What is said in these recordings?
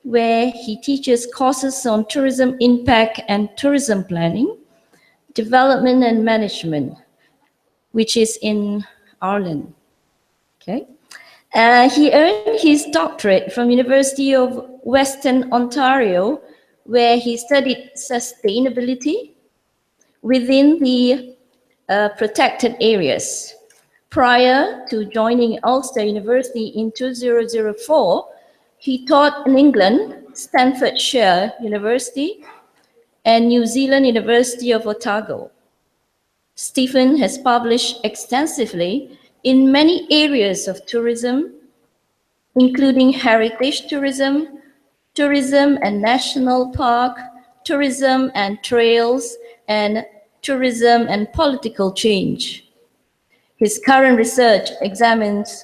where he teaches courses on tourism impact and tourism planning, development and management, which is in Ireland. Okay. He earned his doctorate from University of Western Ontario, where he studied sustainability within the protected areas. Prior to joining Ulster University in 2004, he taught in England, Staffordshire University, and New Zealand University of Otago. Stephen has published extensively in many areas of tourism, including heritage tourism, tourism and national park, tourism and trails, and tourism and political change. His current research examines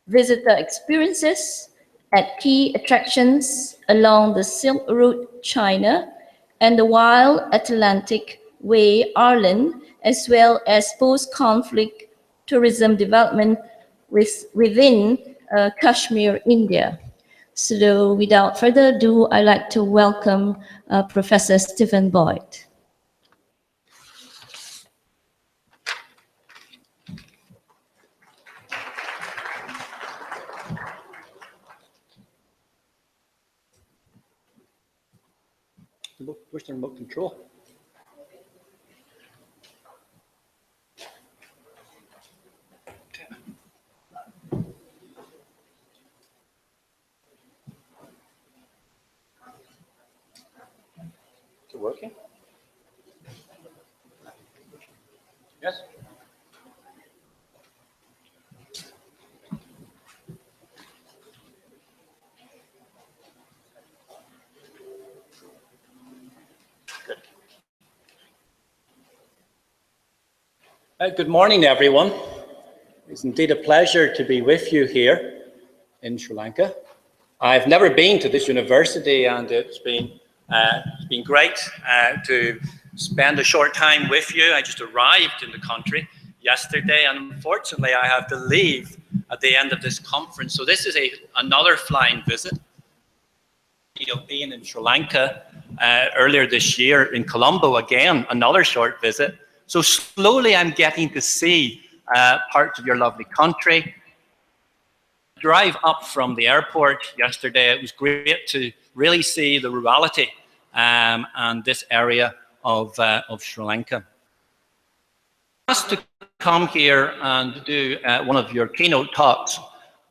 visitor experiences at key attractions along the Silk Route, China, and the Wild Atlantic Way, Ireland, as well as post-conflict tourism development within Kashmir, India. So without further ado, I'd like to welcome Professor Stephen Boyd. Where's the remote control? Is it working? Yes? Good morning, everyone. It's indeed a pleasure to be with you here in Sri Lanka. I've never been to this university, and it's been great to spend a short time with you. I just arrived in the country yesterday, and unfortunately, I have to leave at the end of this conference. So this is another flying visit. Being in Sri Lanka earlier this year, in Colombo again, another short visit. So slowly I'm getting to see parts of your lovely country. Drive up from the airport yesterday, it was great to really see the rurality and this area of Sri Lanka. I asked to come here and do one of your keynote talks.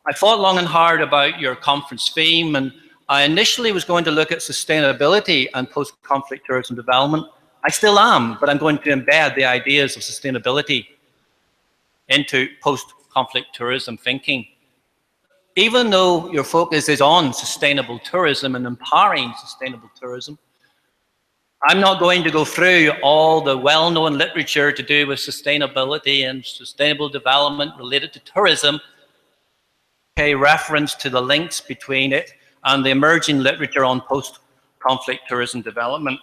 I thought long and hard about your conference theme, and I initially was going to look at sustainability and post-conflict tourism development. I still am, but I'm going to embed the ideas of sustainability into post-conflict tourism thinking. Even though your focus is on sustainable tourism and empowering sustainable tourism, I'm not going to go through all the well-known literature to do with sustainability and sustainable development related to tourism, pay reference to the links between it and the emerging literature on post-conflict tourism development.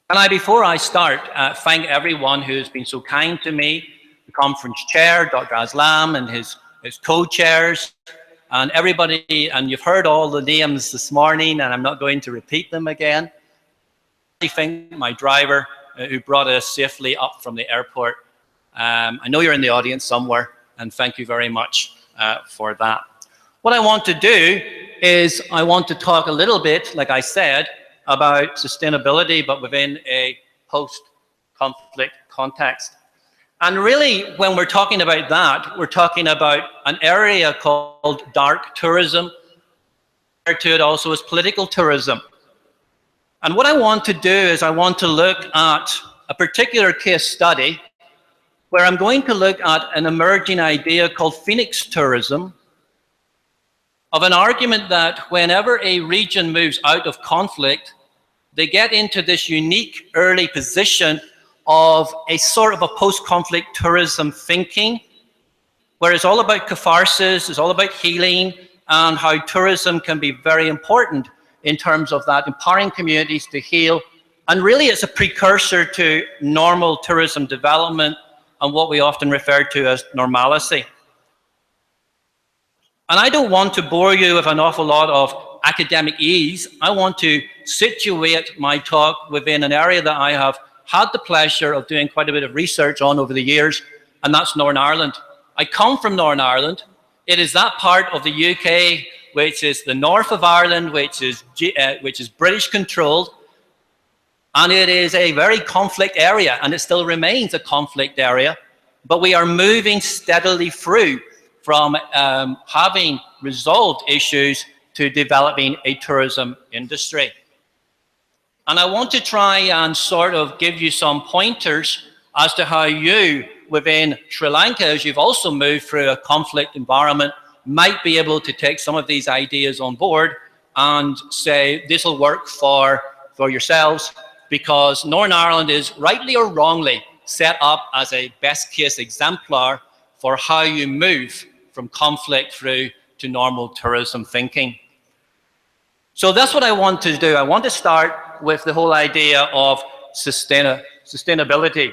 And before I start, thank everyone who's been so kind to me, the conference chair, Dr. Aslam, and his co-chairs, and everybody, and you've heard all the names this morning, and I'm not going to repeat them again. I thank my driver who brought us safely up from the airport. I know you're in the audience somewhere, and thank you very much for that. What I want to do is I want to talk a little bit, like I said, about sustainability, but within a post-conflict context. And really, when we're talking about that, we're talking about an area called dark tourism, referred to it also as political tourism. And what I want to do is I want to look at a particular case study where I'm going to look at an emerging idea called Phoenix tourism, of an argument that whenever a region moves out of conflict, they get into this unique early position of a sort of a post-conflict tourism thinking, where it's all about catharsis, it's all about healing, and how tourism can be very important in terms of that, empowering communities to heal. And really it's a precursor to normal tourism development and what we often refer to as normalcy. And I don't want to bore you with an awful lot of academic ease, I want to situate my talk within an area that I have had the pleasure of doing quite a bit of research on over the years, and that's Northern Ireland. I come from Northern Ireland. It is that part of the UK which is the north of Ireland, which is British controlled, and it is a very conflict area, and it still remains a conflict area, but we are moving steadily through from having resolved issues to developing a tourism industry. And I want to try and sort of give you some pointers as to how you, within Sri Lanka, as you've also moved through a conflict environment, might be able to take some of these ideas on board and say, this will work for yourselves, because Northern Ireland is, rightly or wrongly, set up as a best case exemplar for how you move from conflict through to normal tourism thinking. So that's what I want to do. I want to start with the whole idea of sustainability.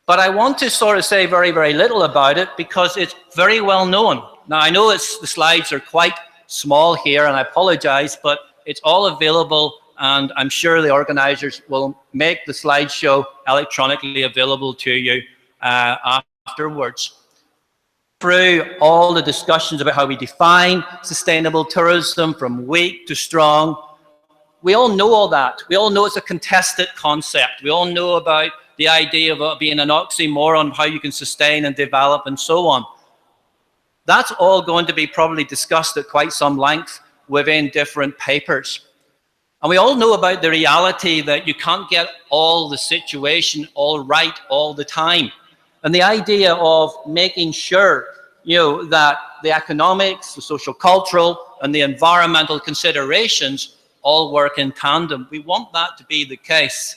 But I want to sort of say very, very little about it because it's very well known. Now, I know the slides are quite small here, and I apologize, but it's all available, and I'm sure the organizers will make the slideshow electronically available to you afterwards. Through all the discussions about how we define sustainable tourism from weak to strong, we all know all that. We all know it's a contested concept. We all know about the idea of it being an oxymoron, how you can sustain and develop and so on. That's all going to be probably discussed at quite some length within different papers. And we all know about the reality that you can't get all the situation all right all the time. And the idea of making sure, that the economics, the social cultural, and the environmental considerations all work in tandem. We want that to be the case.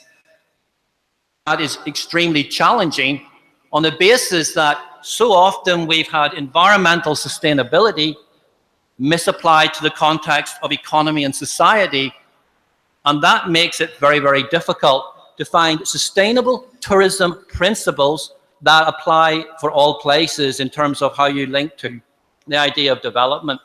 That is extremely challenging on the basis that so often we've had environmental sustainability misapplied to the context of economy and society, and that makes it very, very difficult to find sustainable tourism principles that apply for all places in terms of how you link to the idea of development.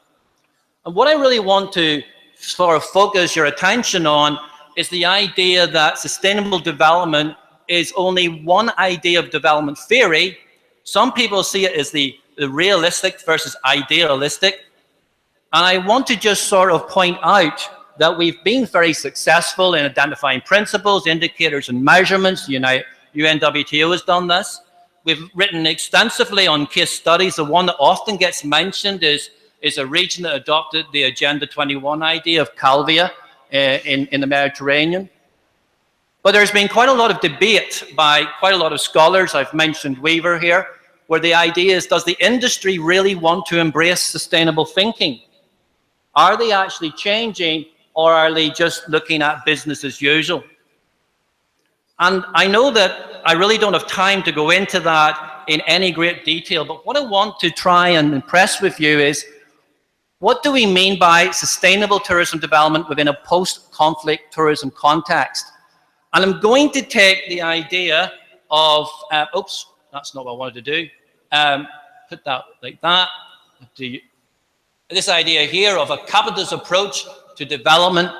And what I really want to sort of focus your attention on is the idea that sustainable development is only one idea of development theory. Some people see it as the realistic versus idealistic. And I want to just sort of point out that we've been very successful in identifying principles, indicators, and measurements. UNWTO has done this. We've written extensively on case studies. The one that often gets mentioned is a region that adopted the Agenda 21 idea of Calvia in the Mediterranean. But there's been quite a lot of debate by quite a lot of scholars. I've mentioned Weaver here, where the idea is, does the industry really want to embrace sustainable thinking? Are they actually changing, or are they just looking at business as usual? And I know that I really don't have time to go into that in any great detail, but what I want to try and impress with you is, what do we mean by sustainable tourism development within a post-conflict tourism context? And I'm going to take the idea of, oops, that's not what I wanted to do. Put that like that. This idea here of a capitalist approach to development,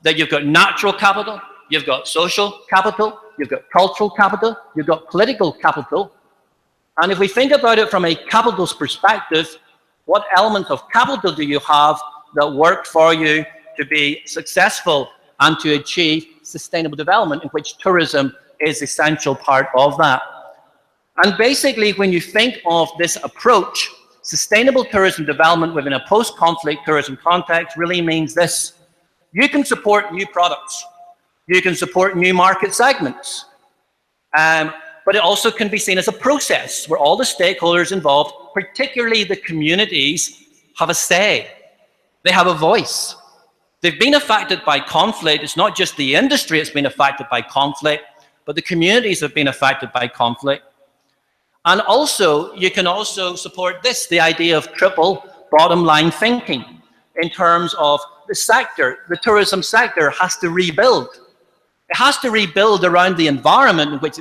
that you've got natural capital, you've got social capital, you've got cultural capital, you've got political capital. And if we think about it from a capitalist perspective, what elements of capital do you have that work for you to be successful and to achieve sustainable development, in which tourism is an essential part of that? And basically, when you think of this approach, sustainable tourism development within a post-conflict tourism context really means this. You can support new products. You can support new market segments. But it also can be seen as a process where all the stakeholders involved, particularly the communities, have a say. They have a voice. They've been affected by conflict. It's not just the industry that's been affected by conflict, but the communities have been affected by conflict. And also, you can also support this, the idea of triple bottom line thinking in terms of the sector. The tourism sector has to rebuild. It has to rebuild around the environment in which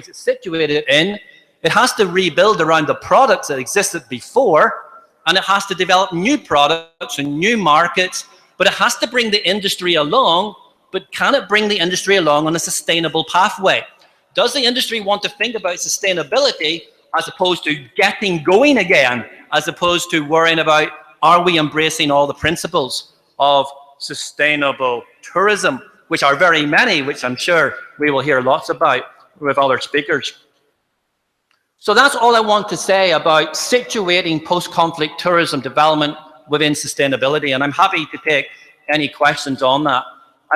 it's situated in. It has to rebuild around the products that existed before, and it has to develop new products and new markets but it has to bring the industry along, but can it bring the industry along on a sustainable pathway? Does the industry want to think about sustainability as opposed to getting going again, as opposed to worrying about, are we embracing all the principles of sustainable tourism, which are very many, which I'm sure we will hear lots about with other speakers. So that's all I want to say about situating post-conflict tourism development within sustainability, and I'm happy to take any questions on that.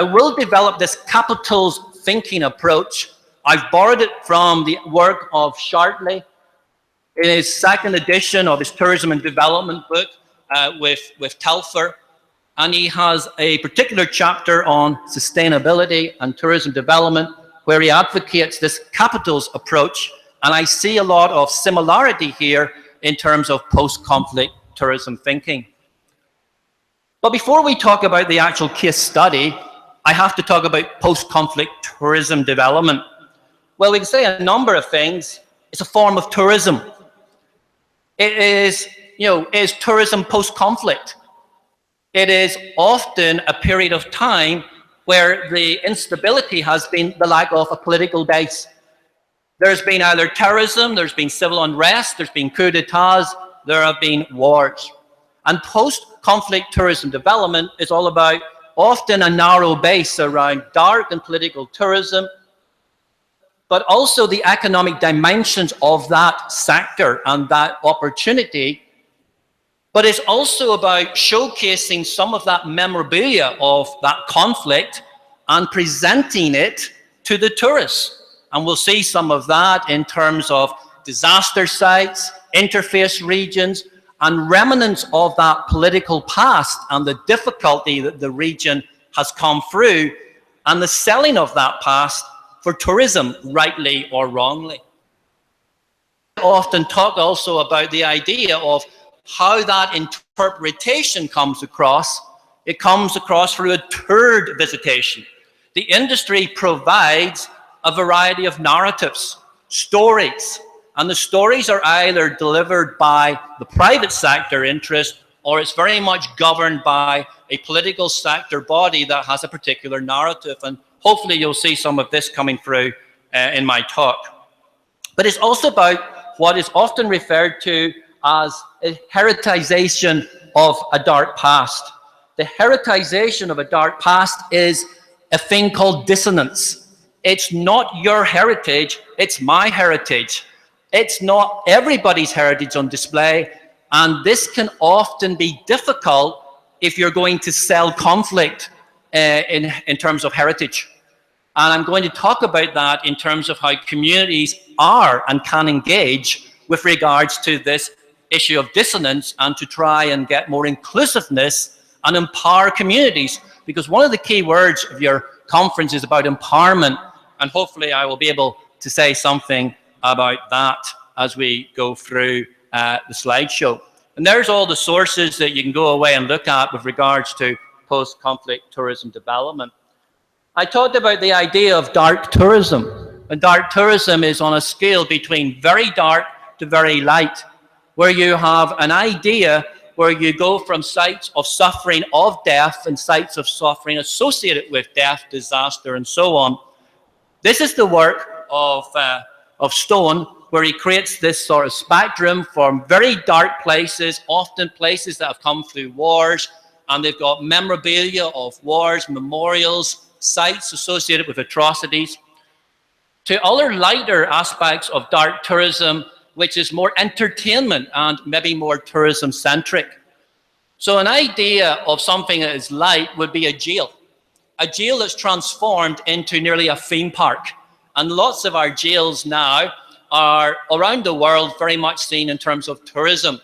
I will develop this capitals thinking approach. I've borrowed it from the work of Shartley in his second edition of his tourism and development book with Telfer, and he has a particular chapter on sustainability and tourism development where he advocates this capitals approach. And I see a lot of similarity here in terms of post-conflict tourism thinking. But before we talk about the actual case study, I have to talk about post-conflict tourism development. Well, we can say a number of things. It's a form of tourism. It is, is tourism post-conflict? It is often a period of time where the instability has been the lack of a political base. There's been either terrorism, there's been civil unrest, there's been coups d'etats, there have been wars. And post-conflict tourism development is all about often a narrow base around dark and political tourism, but also the economic dimensions of that sector and that opportunity. But it's also about showcasing some of that memorabilia of that conflict and presenting it to the tourists. And we'll see some of that in terms of disaster sites, interface regions, and remnants of that political past and the difficulty that the region has come through, and the selling of that past for tourism, rightly or wrongly. I often talk also about the idea of how that interpretation comes across. It comes across through a toured visitation. The industry provides a variety of narratives, stories, and the stories are either delivered by the private sector interest, or it's very much governed by a political sector body that has a particular narrative. And hopefully you'll see some of this coming through in my talk. But it's also about what is often referred to as a heritization of a dark past. The heritization of a dark past is a thing called dissonance. It's not your heritage, it's my heritage. It's not everybody's heritage on display, and this can often be difficult if you're going to sell conflict in terms of heritage. And I'm going to talk about that in terms of how communities are and can engage with regards to this issue of dissonance, and to try and get more inclusiveness and empower communities. Because one of the key words of your conference is about empowerment, and hopefully I will be able to say something about that as we go through the slideshow. And there's all the sources that you can go away and look at with regards to post-conflict tourism development. I talked about the idea of dark tourism. And dark tourism is on a scale between very dark to very light, where you have an idea where you go from sites of suffering of death and sites of suffering associated with death, disaster, and so on. This is the work of Stone, where he creates this sort of spectrum from very dark places, often places that have come through wars, and they've got memorabilia of wars, memorials, sites associated with atrocities, to other lighter aspects of dark tourism, which is more entertainment and maybe more tourism-centric. So an idea of something that is light would be a jail that's transformed into nearly a theme park. And lots of our jails now are around the world very much seen in terms of tourism.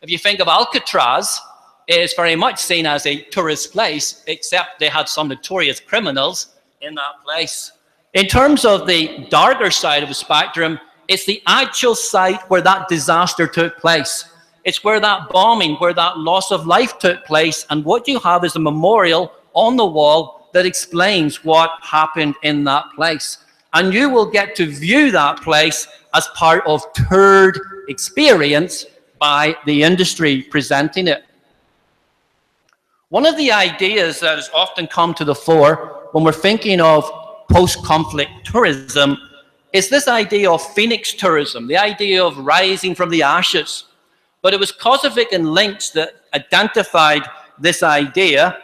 If you think of Alcatraz, it's very much seen as a tourist place, except they had some notorious criminals in that place. In terms of the darker side of the spectrum, it's the actual site where that disaster took place. It's where that bombing, where that loss of life took place, and what you have is a memorial on the wall that explains what happened in that place. And you will get to view that place as part of toured experience by the industry presenting it. One of the ideas that has often come to the fore when we're thinking of post-conflict tourism is this idea of phoenix tourism, the idea of rising from the ashes. But it was Kosovic and Lynch that identified this idea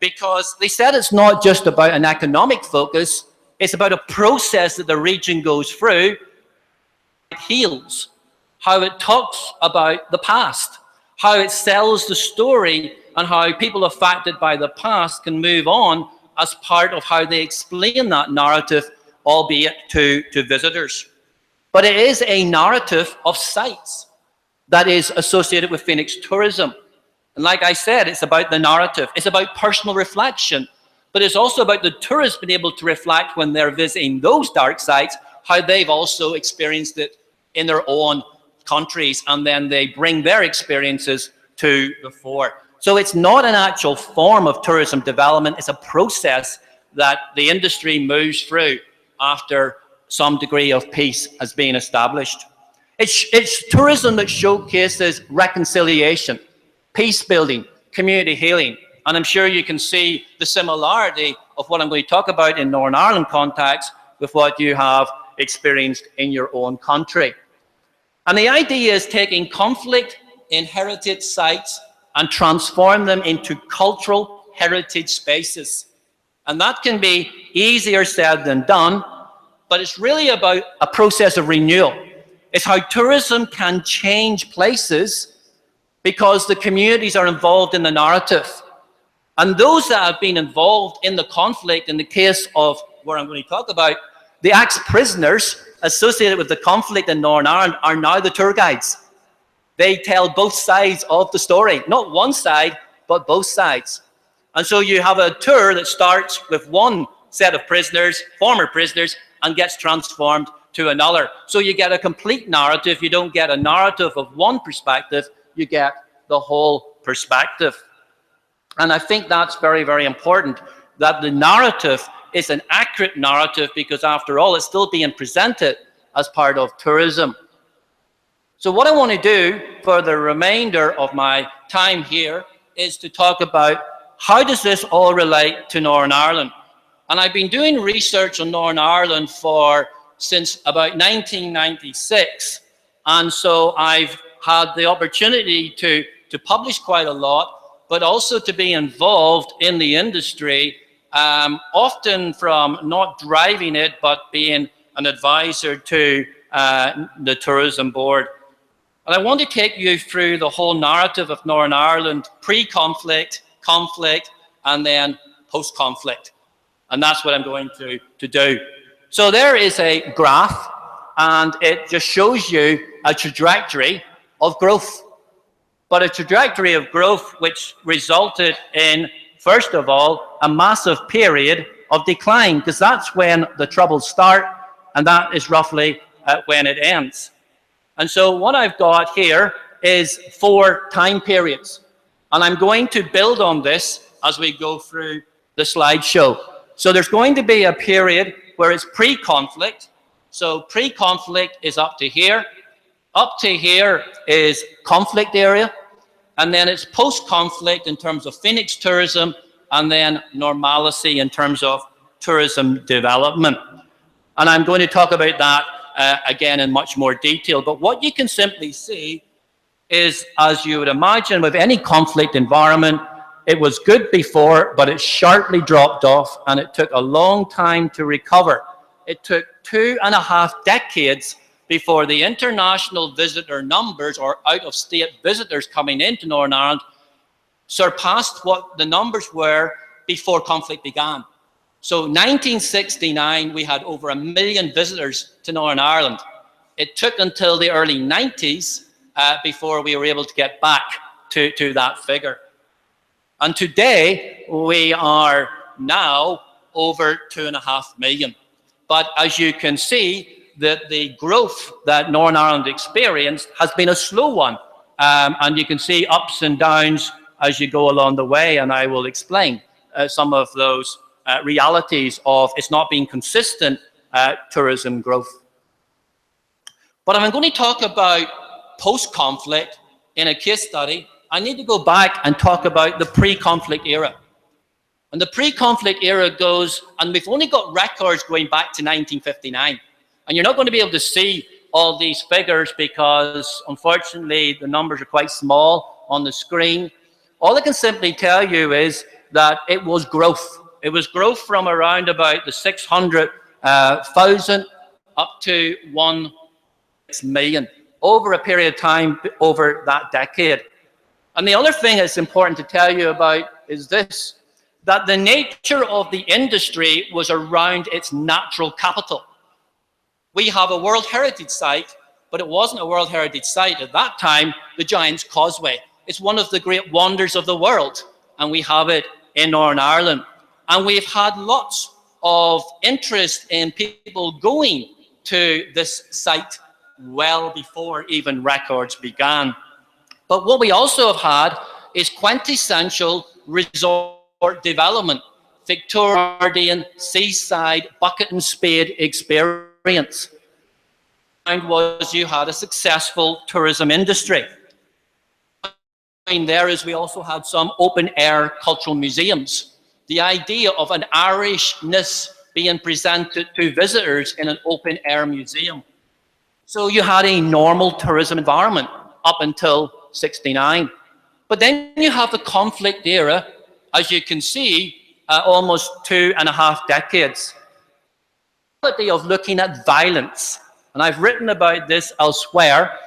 because they said it's not just about an economic focus, it's about a process that the region goes through. It heals, how it talks about the past, how it sells the story, and how people affected by the past can move on as part of how they explain that narrative, albeit to visitors. But it is a narrative of sites that is associated with Phoenix tourism. And like I said, it's about the narrative. It's about personal reflection. But it's also about the tourists being able to reflect when they're visiting those dark sites, how they've also experienced it in their own countries, and then they bring their experiences to the fore. So it's not an actual form of tourism development. It's a process that the industry moves through after some degree of peace has been established. It's tourism that showcases reconciliation, peace building, community healing. And I'm sure you can see the similarity of what I'm going to talk about in Northern Ireland context with what you have experienced in your own country. And the idea is taking conflict in heritage sites and transform them into cultural heritage spaces. And that can be easier said than done, but it's really about a process of renewal. It's how tourism can change places because the communities are involved in the narrative. And those that have been involved in the conflict, in the case of what I'm going to talk about, the ex-prisoners associated with the conflict in Northern Ireland are now the tour guides. They tell both sides of the story, not one side, but both sides. And so you have a tour that starts with one set of prisoners, former prisoners, and gets transformed to another. So you get a complete narrative. You don't get a narrative of one perspective, you get the whole perspective. And I think that's very, very important, that the narrative is an accurate narrative, because after all, it's still being presented as part of tourism. So what I want to do for the remainder of my time here is to talk about how does this all relate to Northern Ireland. And I've been doing research on Northern Ireland since about 1996. And so I've had the opportunity to publish quite a lot, but also to be involved in the industry, often from not driving it, but being an advisor to the tourism board. And I want to take you through the whole narrative of Northern Ireland, pre-conflict, conflict, and then post-conflict. And that's what I'm going to do. So there is a graph, and it just shows you a trajectory of growth. But a trajectory of growth which resulted in, first of all, a massive period of decline, because that's when the troubles start, and that is roughly when it ends. And so what I've got here is 4 time periods. And I'm going to build on this as we go through the slideshow. So there's going to be a period where it's pre-conflict. So pre-conflict is up to here. Up to here is conflict area. And then it's post-conflict in terms of Phoenix tourism, and then normalcy in terms of tourism development. And I'm going to talk about that again in much more detail. But what you can simply see is, as you would imagine with any conflict environment, it was good before, but it sharply dropped off, and it took a long time to recover. It took 2.5 decades before the international visitor numbers, or out-of-state visitors coming into Northern Ireland, surpassed what the numbers were before conflict began. So 1969, we had over 1 million visitors to Northern Ireland. It took until the early 90s before we were able to get back to that figure. And today, we are now over 2.5 million. But as you can see, that the growth that Northern Ireland experienced has been a slow one. And you can see ups and downs as you go along the way, and I will explain some of those realities of it's not being consistent tourism growth. But if I'm going to talk about post-conflict in a case study, I need to go back and talk about the pre-conflict era. And the pre-conflict era goes, and we've only got records going back to 1959. And you're not going to be able to see all these figures because, unfortunately, the numbers are quite small on the screen. All I can simply tell you is that it was growth. It was growth from around about the 600,000 up to 1 million over a period of time over that decade. And the other thing that's important to tell you about is this, that the nature of the industry was around its natural capital. We have a World Heritage Site, but it wasn't a World Heritage Site at that time, the Giant's Causeway. It's one of the great wonders of the world, and we have it in Northern Ireland. And we've had lots of interest in people going to this site well before even records began. But what we also have had is quintessential resort development, Victorian seaside bucket and spade experience. And was you had a successful tourism industry. And there is we also had some open air cultural museums. The idea of an Irishness being presented to visitors in an open air museum. So you had a normal tourism environment up until 69. But then you have the conflict era, as you can see, almost 2.5 decades. Of looking at violence, and I've written about this elsewhere,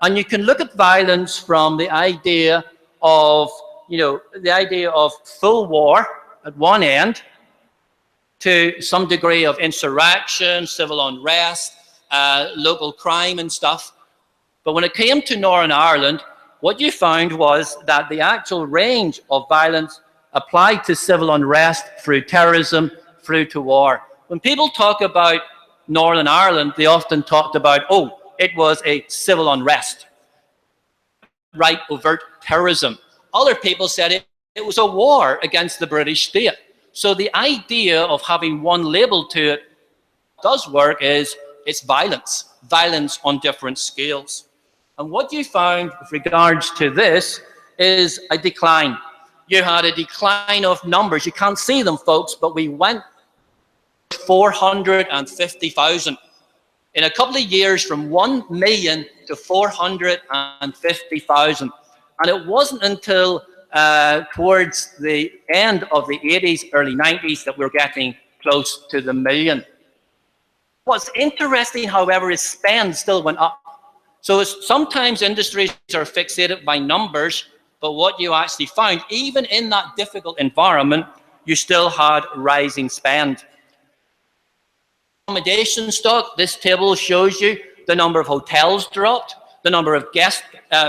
and you can look at violence from the idea of, the idea of full war at one end, to some degree of insurrection, civil unrest, local crime and stuff. But when it came to Northern Ireland, what you found was that the actual range of violence applied to civil unrest through terrorism, through to war. When people talk about Northern Ireland, they often talked about, oh, it was a civil unrest, right, overt terrorism. Other people said it was a war against the British state. So the idea of having one label to it does work is it's violence, violence on different scales. And what you found with regards to this is a decline. You had a decline of numbers. You can't see them, folks, but we went 450,000. In a couple of years, from 1 million to 450,000. And it wasn't until towards the end of the 80s, early 90s, that we're getting close to the million. What's interesting, however, is spend still went up. So sometimes industries are fixated by numbers, but what you actually found, even in that difficult environment, you still had rising spend. Accommodation stock, this table shows you the number of hotels dropped, the number of guest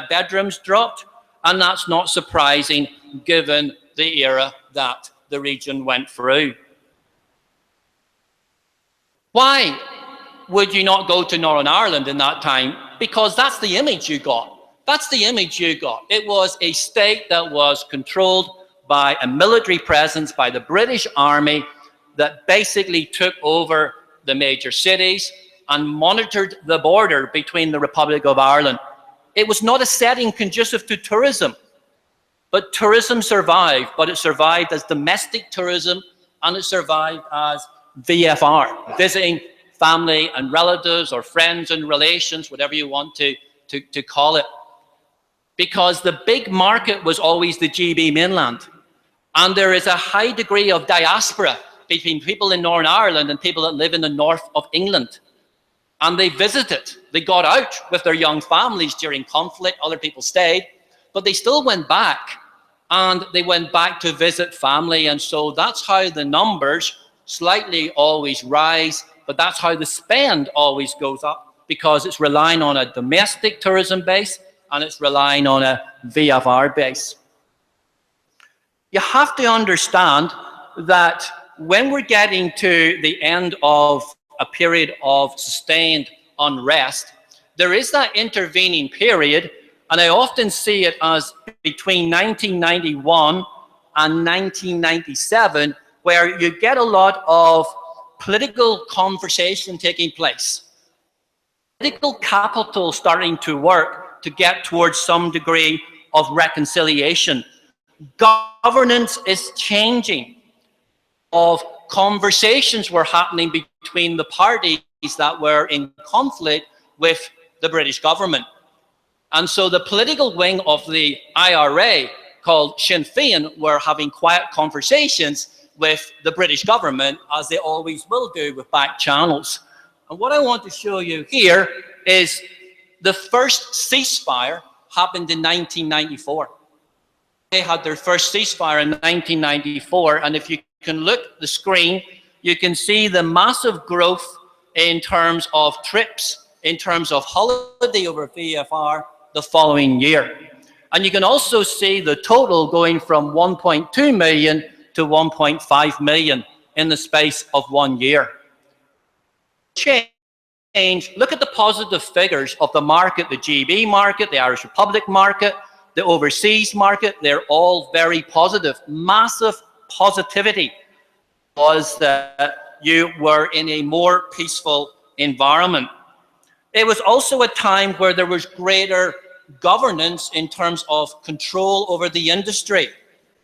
bedrooms dropped, and that's not surprising given the era that the region went through. Why would you not go to Northern Ireland in that time? Because that's the image you got. That's the image you got. It was a state that was controlled by a military presence, by the British Army, that basically took over the major cities and monitored the border between the Republic of Ireland. It was not a setting conducive to tourism, but tourism survived, but it survived as domestic tourism, and it survived as VFR, visiting family and relatives or friends and relations, whatever you want to call it. Because the big market was always the GB mainland. And there is a high degree of diaspora between people in Northern Ireland and people that live in the north of England. And they visited. They got out with their young families during conflict. Other people stayed, but they still went back. And they went back to visit family. And so that's how the numbers slightly always rise, but that's how the spend always goes up, because it's relying on a domestic tourism base and it's relying on a VFR base. You have to understand that when we're getting to the end of a period of sustained unrest, there is that intervening period, and I often see it as between 1991 and 1997, where you get a lot of political conversation taking place. Political capital starting to work to get towards some degree of reconciliation. Governance is changing. Of conversations were happening between the parties that were in conflict with the British government. And so the political wing of the IRA, called Sinn Féin, were having quiet conversations with the British government, as they always will do with back channels. And what I want to show you here is the first ceasefire happened in 1994. They had their first ceasefire in 1994, and if you can look at the screen, you can see the massive growth in terms of trips, in terms of holiday over VFR the following year. And you can also see the total going from 1.2 million to 1.5 million in the space of 1 year. Change, look at the positive figures of the market, the GB market, the Irish Republic market, the overseas market. They're all very positive. Massive positivity was that you were in a more peaceful environment. It was also a time where there was greater governance in terms of control over the industry.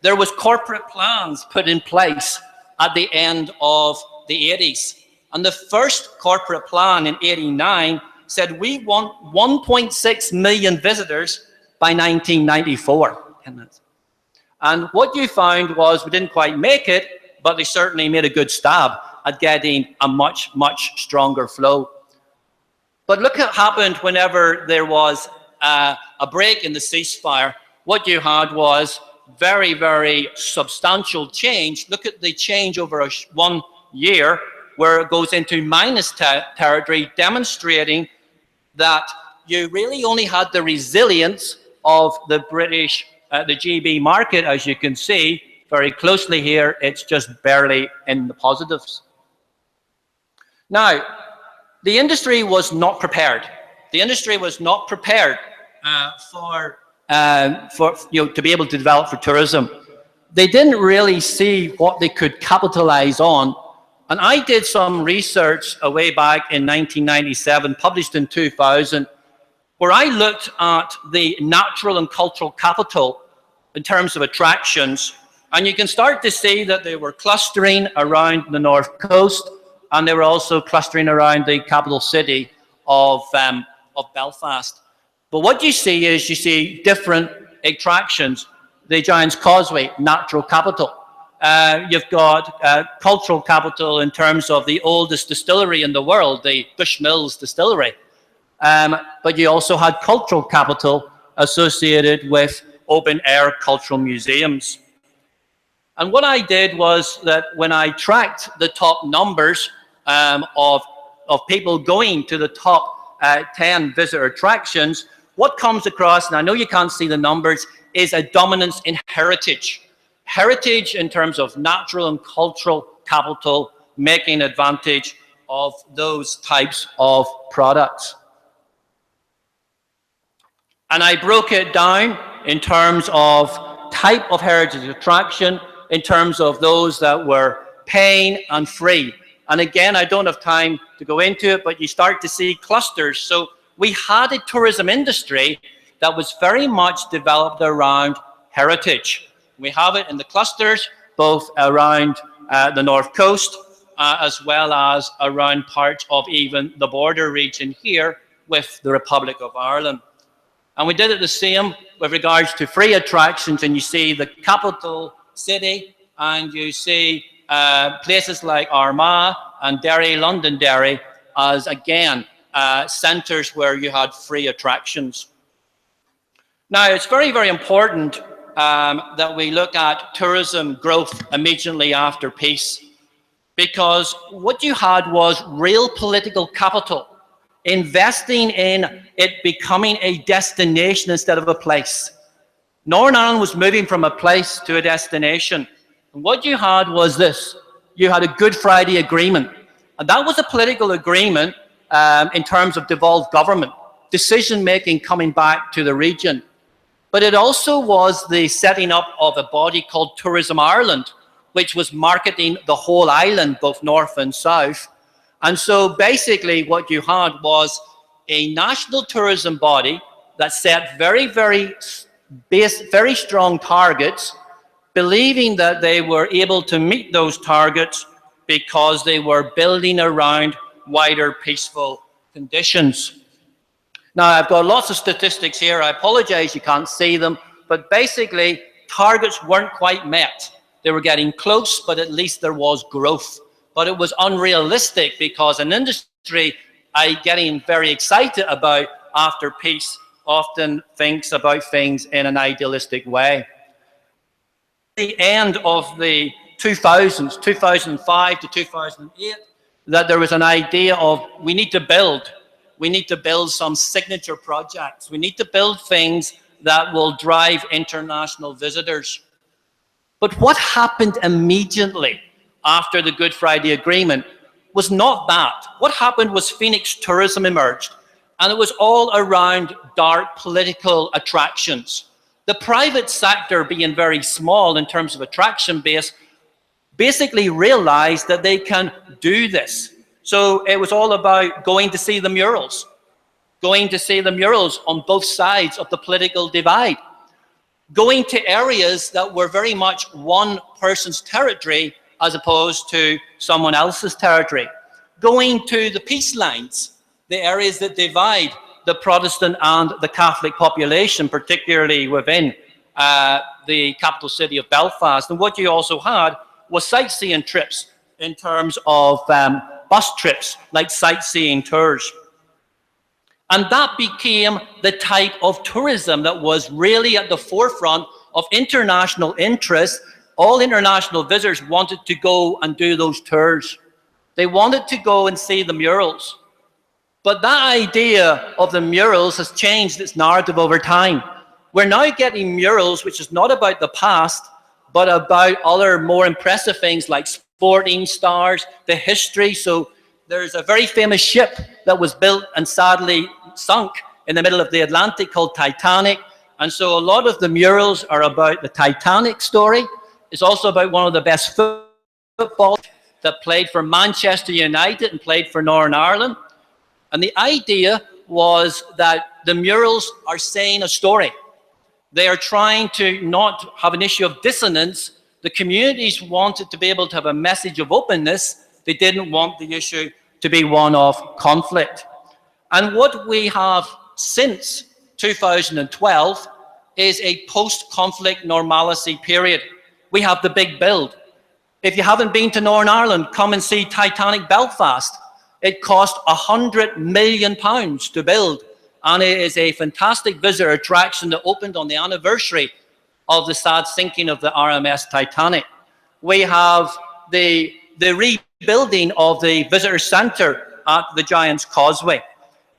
There was corporate plans put in place at the end of the 80s. And the first corporate plan in 89 said we want 1.6 million visitors by 1994. And what you found was we didn't quite make it, but they certainly made a good stab at getting a much, much stronger flow. But look what happened whenever there was a break in the ceasefire. What you had was very, very substantial change. Look at the change over 1 year, where it goes into minus territory, demonstrating that you really only had the resilience of the British, the GB market. As you can see very closely here, it's just barely in the positives. Now, the industry was not prepared. The industry was not prepared to be able to develop for tourism. They didn't really see what they could capitalize on. And I did some research way back in 1997, published in 2000, where I looked at the natural and cultural capital in terms of attractions. And you can start to see that they were clustering around the north coast, and they were also clustering around the capital city of Belfast. But what you see is you see different attractions. The Giant's Causeway, natural capital. You've got cultural capital in terms of the oldest distillery in the world, the Bushmills distillery. But you also had cultural capital associated with open-air cultural museums. And what I did was that when I tracked the top numbers of people going to the top 10 visitor attractions, what comes across, and I know you can't see the numbers, is a dominance in heritage. Heritage in terms of natural and cultural capital, making advantage of those types of products. And I broke it down in terms of type of heritage attraction, in terms of those that were paying and free. And again, I don't have time to go into it, but you start to see clusters. So we had a tourism industry that was very much developed around heritage. We have it in the clusters, both around the north coast, as well as around parts of even the border region here with the Republic of Ireland. And we did it the same with regards to free attractions, and you see the capital city, and you see places like Armagh and Derry, Londonderry, as again, centres where you had free attractions. Now, it's very, very important that we look at tourism growth immediately after peace, because what you had was real political capital investing in it becoming a destination instead of a place. Northern Ireland was moving from a place to a destination. And what you had was this. You had a Good Friday Agreement. And that was a political agreement in terms of devolved government, decision-making coming back to the region. But it also was the setting up of a body called Tourism Ireland, which was marketing the whole island, both north and south. And so basically what you had was a national tourism body that set very, very very strong targets, believing that they were able to meet those targets because they were building around wider peaceful conditions. Now, I've got lots of statistics here. I apologize you can't see them, but basically, targets weren't quite met. They were getting close, but at least there was growth. But it was unrealistic because an industry getting very excited about after peace often thinks about things in an idealistic way. The end of the 2000s, 2005 to 2008, that there was an idea of we need to build some signature projects. We need to build things that will drive international visitors. But what happened immediately after the Good Friday Agreement was not that. What happened was Phoenix tourism emerged, and it was all around dark political attractions. The private sector, being very small in terms of attraction base, basically realized that they can do this. So it was all about going to see the murals on both sides of the political divide, going to areas that were very much one person's territory as opposed to someone else's territory, going to the peace lines, the areas that divide the Protestant and the Catholic population, particularly within the capital city of Belfast. And what you also had was sightseeing trips in terms of bus trips, like sightseeing tours. And that became the type of tourism that was really at the forefront of international interest. All international visitors wanted to go and do those tours. They wanted to go and see the murals. But that idea of the murals has changed its narrative over time. We're now getting murals which is not about the past, but about other more impressive things like sporting stars, the history. So there's a very famous ship that was built and sadly sunk in the middle of the Atlantic called Titanic. And so a lot of the murals are about the Titanic story. It's also about one of the best footballers that played for Manchester United and played for Northern Ireland. And the idea was that the murals are saying a story. They are trying to not have an issue of dissonance. The communities wanted to be able to have a message of openness. They didn't want the issue to be one of conflict. And what we have since 2012 is a post-conflict normalcy period. We have the big build. If you haven't been to Northern Ireland, come and see Titanic Belfast. It cost £100 million to build, and it is a fantastic visitor attraction that opened on the anniversary of the sad sinking of the RMS Titanic. We have the rebuilding of the visitor centre at the Giant's Causeway.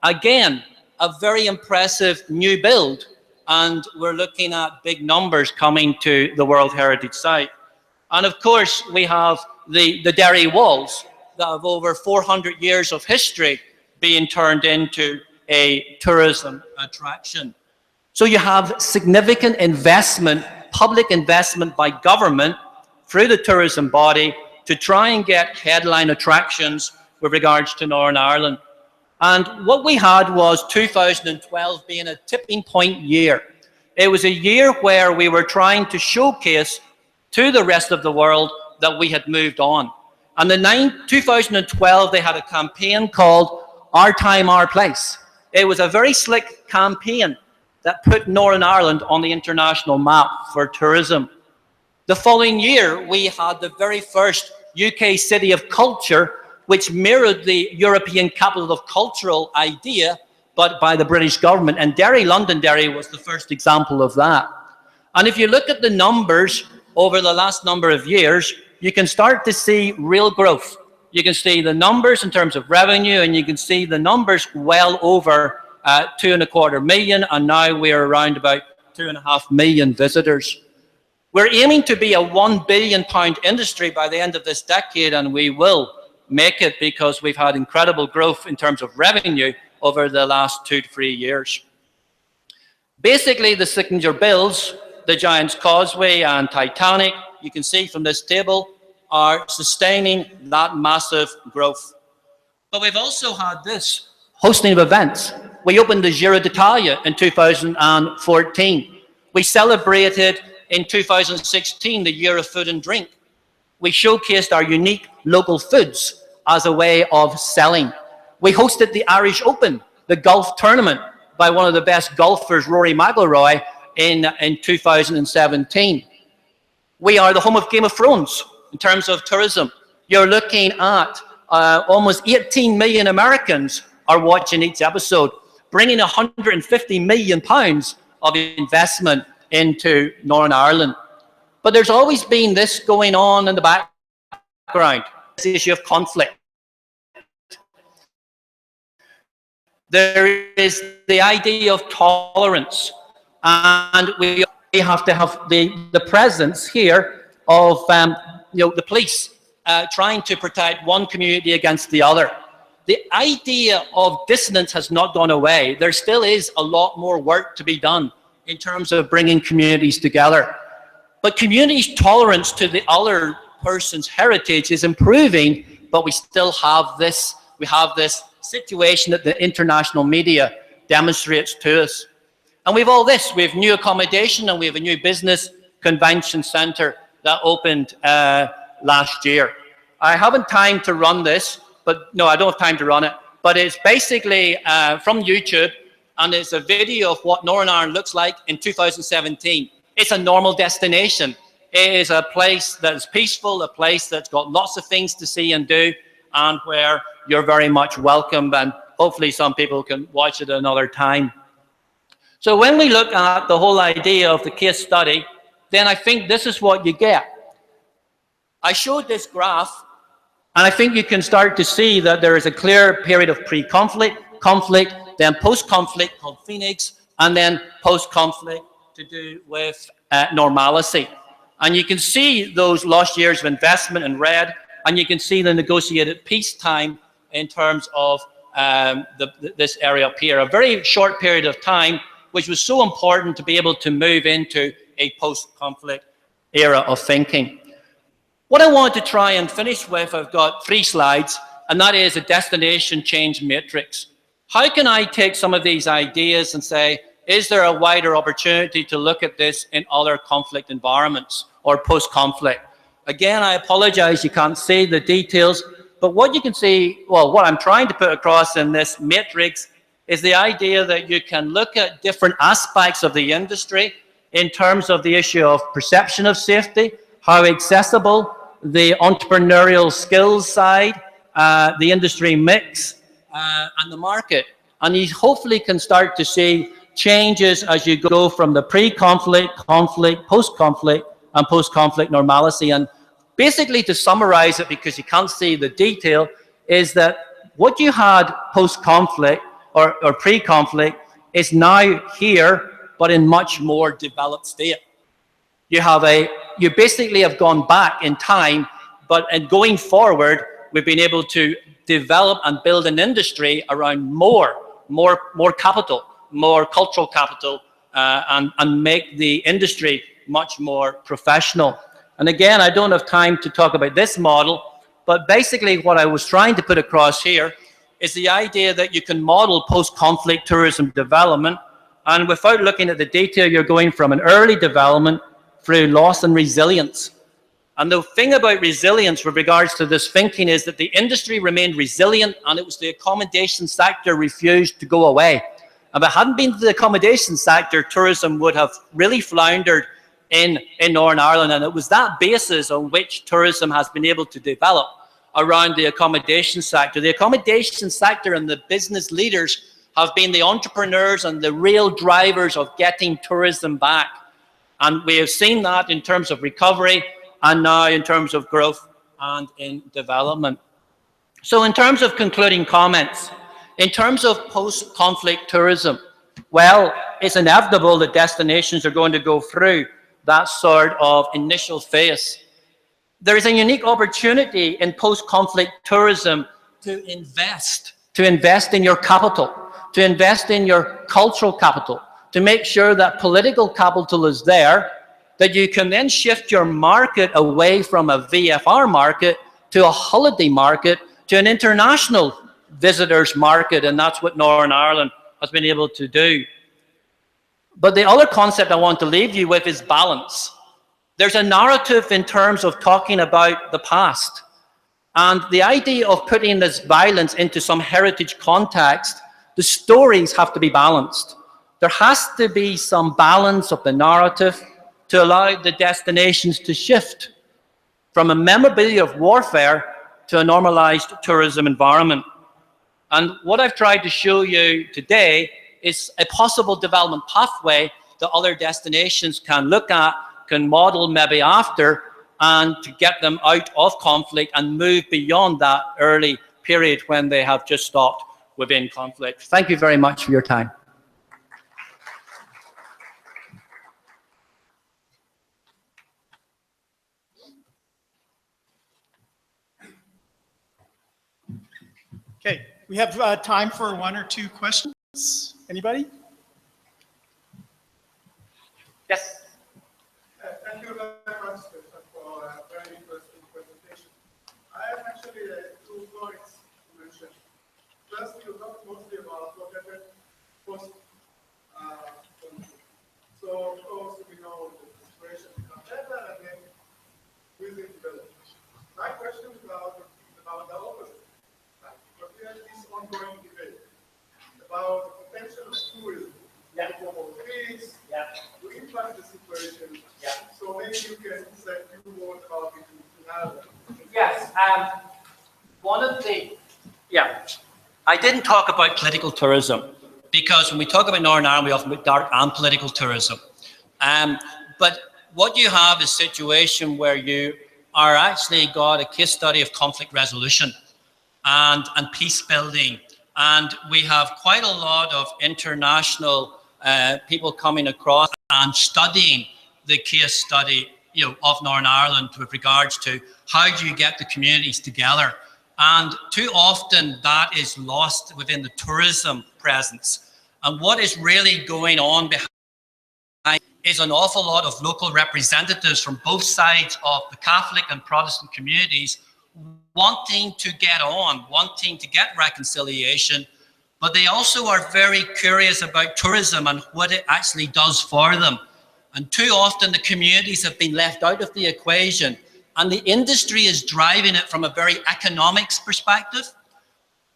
Again, a very impressive new build, and we're looking at big numbers coming to the World Heritage Site. And of course, we have the Derry Walls that have over 400 years of history being turned into a tourism attraction. So you have significant investment, public investment by government through the tourism body to try and get headline attractions with regards to Northern Ireland. And what we had was 2012 being a tipping point year. It was a year where we were trying to showcase to the rest of the world that we had moved on. And in 2012, they had a campaign called Our Time, Our Place. It was a very slick campaign that put Northern Ireland on the international map for tourism. The following year, we had the very first UK City of Culture, which mirrored the European Capital of Cultural idea, but by the British government. And Derry, Londonderry, was the first example of that. And if you look at the numbers over the last number of years, you can start to see real growth. You can see the numbers in terms of revenue, and you can see the numbers well over 2.25 million, and now we're around about 2.5 million visitors. We're aiming to be a £1 billion industry by the end of this decade, and we will make it because we've had incredible growth in terms of revenue over the last 2 to 3 years. Basically, the signature builds, the Giant's Causeway and Titanic, you can see from this table, are sustaining that massive growth. But we've also had this, hosting of events. We opened the Giro d'Italia in 2014. We celebrated in 2016 the Year of Food and Drink. We showcased our unique local foods as a way of selling. We hosted the Irish Open, the golf tournament, by one of the best golfers, Rory McIlroy, in 2017. We are the home of Game of Thrones in terms of tourism. You're looking at almost 18 million Americans are watching each episode, bringing 150 million pounds of investment into Northern Ireland. But there's always been this going on in the background, this issue of conflict. There is the idea of tolerance, and we have to have the presence here of the police trying to protect one community against the other. The idea of dissonance has not gone away. There still is a lot more work to be done in terms of bringing communities together. But communities' tolerance to the other person's heritage is improving, but we still have this, situation that the international media demonstrates to us. And we have all this. We have new accommodation, and we have a new business convention centre that opened last year. I haven't time to run this, but no, I don't have time to run it. But it's basically from YouTube, and it's a video of what Northern Ireland looks like in 2017. It's a normal destination. It is a place that's peaceful, a place that's got lots of things to see and do, and where you're very much welcome, and hopefully some people can watch it another time. So when we look at the whole idea of the case study, then I think this is what you get. I showed this graph, and I think you can start to see that there is a clear period of pre-conflict, conflict, then post-conflict called Phoenix, and then post-conflict to do with normalcy. And you can see those lost years of investment in red, and you can see the negotiated peacetime in terms of this area up here. A very short period of time, which was so important to be able to move into a post-conflict era of thinking. What I want to try and finish with, I've got 3 slides, and that is a destination change matrix. How can I take some of these ideas and say, is there a wider opportunity to look at this in other conflict environments or post-conflict? Again, I apologize, you can't see the details, but what you can see, well, what I'm trying to put across in this matrix is the idea that you can look at different aspects of the industry in terms of the issue of perception of safety, how accessible, the entrepreneurial skills side, the industry mix, and the market. And you hopefully can start to see changes as you go from the pre-conflict, conflict, post-conflict, and post-conflict normalcy. And basically, to summarize it, because you can't see the detail, is that what you had post-conflict or pre-conflict is now here, but in much more developed state. You basically have gone back in time, but in going forward, we've been able to develop and build an industry around more capital, more cultural capital, and make the industry much more professional. And again, I don't have time to talk about this model, but basically what I was trying to put across here is the idea that you can model post-conflict tourism development, and without looking at the detail, you're going from an early development through loss and resilience. And the thing about resilience with regards to this thinking is that the industry remained resilient, and it was the accommodation sector refused to go away. And if it hadn't been for the accommodation sector, tourism would have really floundered in Northern Ireland. And it was that basis on which tourism has been able to develop around the accommodation sector. The accommodation sector and the business leaders have been the entrepreneurs and the real drivers of getting tourism back. And we have seen that in terms of recovery, and now in terms of growth and in development. So in terms of concluding comments, in terms of post-conflict tourism, well, it's inevitable that destinations are going to go through that sort of initial phase. There is a unique opportunity in post-conflict tourism to invest in your capital, to invest in your cultural capital, to make sure that political capital is there, that you can then shift your market away from a VFR market to a holiday market, to an international visitors market, and that's what Northern Ireland has been able to do. But the other concept I want to leave you with is balance. There's a narrative in terms of talking about the past. And the idea of putting this violence into some heritage context, the stories have to be balanced. There has to be some balance of the narrative to allow the destinations to shift from a memorabilia of warfare to a normalized tourism environment. And what I've tried to show you today is a possible development pathway that other destinations can look at, can model maybe after, and to get them out of conflict and move beyond that early period when they have just stopped within conflict. Thank you very much for your time. Okay, we have time for one or two questions. Anybody? Yes. Thank you very much, Stefan, for a very interesting presentation. I have actually 2 points to mention. First, you talked mostly about what happened post-conflict. So, of course, we know the situation becomes better and then within development. My question is about the opposite. Because we have this ongoing debate about the potential of tourism in the form of peace, to impact the situation. So maybe you can say a few words about it now. Yes. One of the, I didn't talk about political tourism because when we talk about Northern Ireland, we often put dark and political tourism. But what you have is a situation where you are actually got a case study of conflict resolution and peace building. And we have quite a lot of international people coming across and studying the case study, of Northern Ireland with regards to how do you get the communities together. And too often that is lost within the tourism presence. And what is really going on behind is an awful lot of local representatives from both sides of the Catholic and Protestant communities wanting to get on, wanting to get reconciliation, but they also are very curious about tourism and what it actually does for them. And too often the communities have been left out of the equation, and the industry is driving it from a very economics perspective.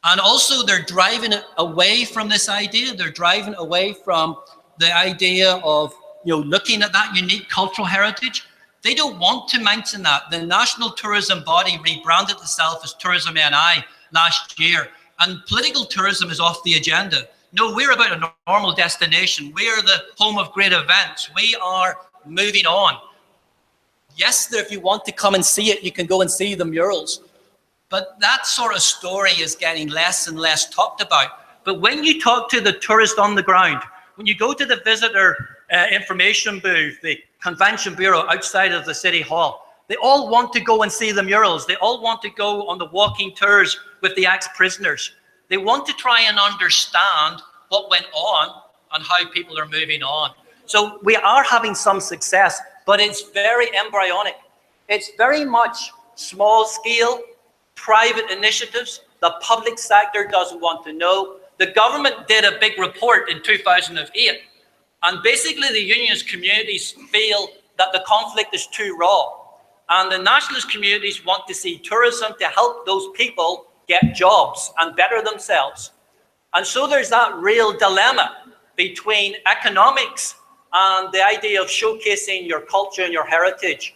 And also they're driving it away from this idea. They're driving away from the idea of looking at that unique cultural heritage. They don't want to mention that. The National Tourism Body rebranded itself as Tourism NI last year, and political tourism is off the agenda. No, we're about a normal destination. We're the home of great events. We are moving on. Yes, if you want to come and see it, you can go and see the murals. But that sort of story is getting less and less talked about. But when you talk to the tourist on the ground, when you go to the visitor information booth, the convention bureau outside of the city hall, they all want to go and see the murals. They all want to go on the walking tours with the ex-prisoners. They want to try and understand what went on and how people are moving on. So we are having some success, but it's very embryonic. It's very much small scale, private initiatives. The public sector doesn't want to know. The government did a big report in 2008, and basically the unionist communities feel that the conflict is too raw. And the nationalist communities want to see tourism to help those people get jobs and better themselves. And so there's that real dilemma between economics and the idea of showcasing your culture and your heritage,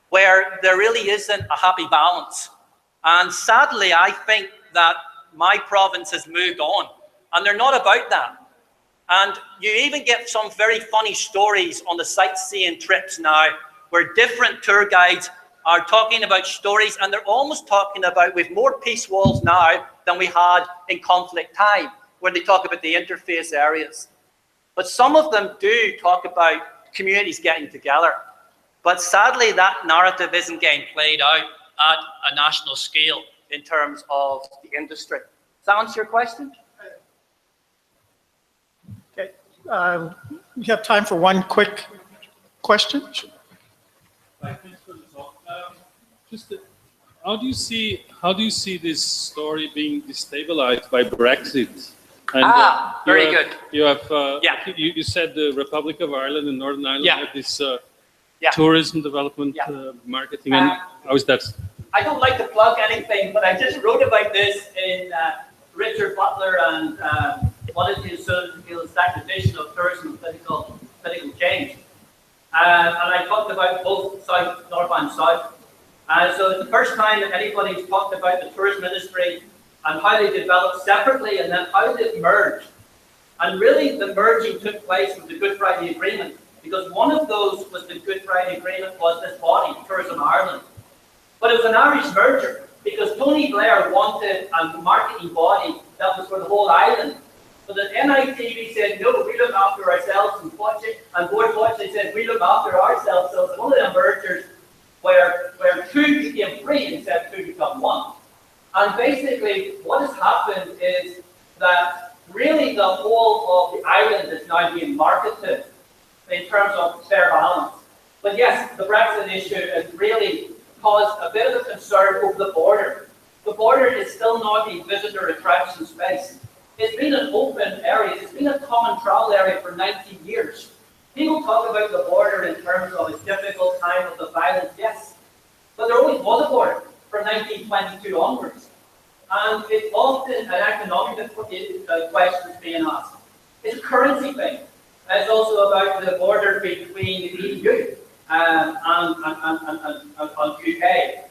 where there really isn't a happy balance. And sadly, I think that my province has moved on, and they're not about that. And you even get some very funny stories on the sightseeing trips now, where different tour guides are talking about stories, and they're almost talking about with more peace walls now than we had in conflict time, where they talk about the interface areas. But some of them do talk about communities getting together. But sadly, that narrative isn't getting played out at a national scale in terms of the industry. Does that answer your question? Okay, we have time for one quick question. Thanks for the talk. How do you see this story being destabilized by Brexit? And, very you have, good. You have, Yeah. you said the Republic of Ireland and Northern Ireland Yeah. have this Yeah. tourism development Yeah. marketing. And how is that? I don't like to plug anything, but I just wrote about this in Richard Butler and what is the Associated Stagnation of Tourism and Political Change. And I talked about both South, North and South. So it's the first time that anybody's talked about the tourism industry and how they developed separately and then how they merged. And really the merging took place with the Good Friday Agreement, because one of those was the Good Friday Agreement was this body, Tourism Ireland. But it was an Irish merger, because Tony Blair wanted a marketing body that was for the whole island. But the NITV said, no, we look after ourselves, and Board Watching said, we look after ourselves. So it's one of the mergers where two became three instead of two become one. And basically, what has happened is that really the whole of the island is now being marketed in terms of fair balance. But yes, the Brexit issue has really caused a bit of a concern over the border. The border is still not a visitor attraction space. It's been an open area. It's been a common travel area for 90 years. People talk about the border in terms of its difficult time of the violence, yes. But there always was a border from 1922 onwards. And it's often an economic question being asked. It's a currency thing. It's also about the border between the EU and UK.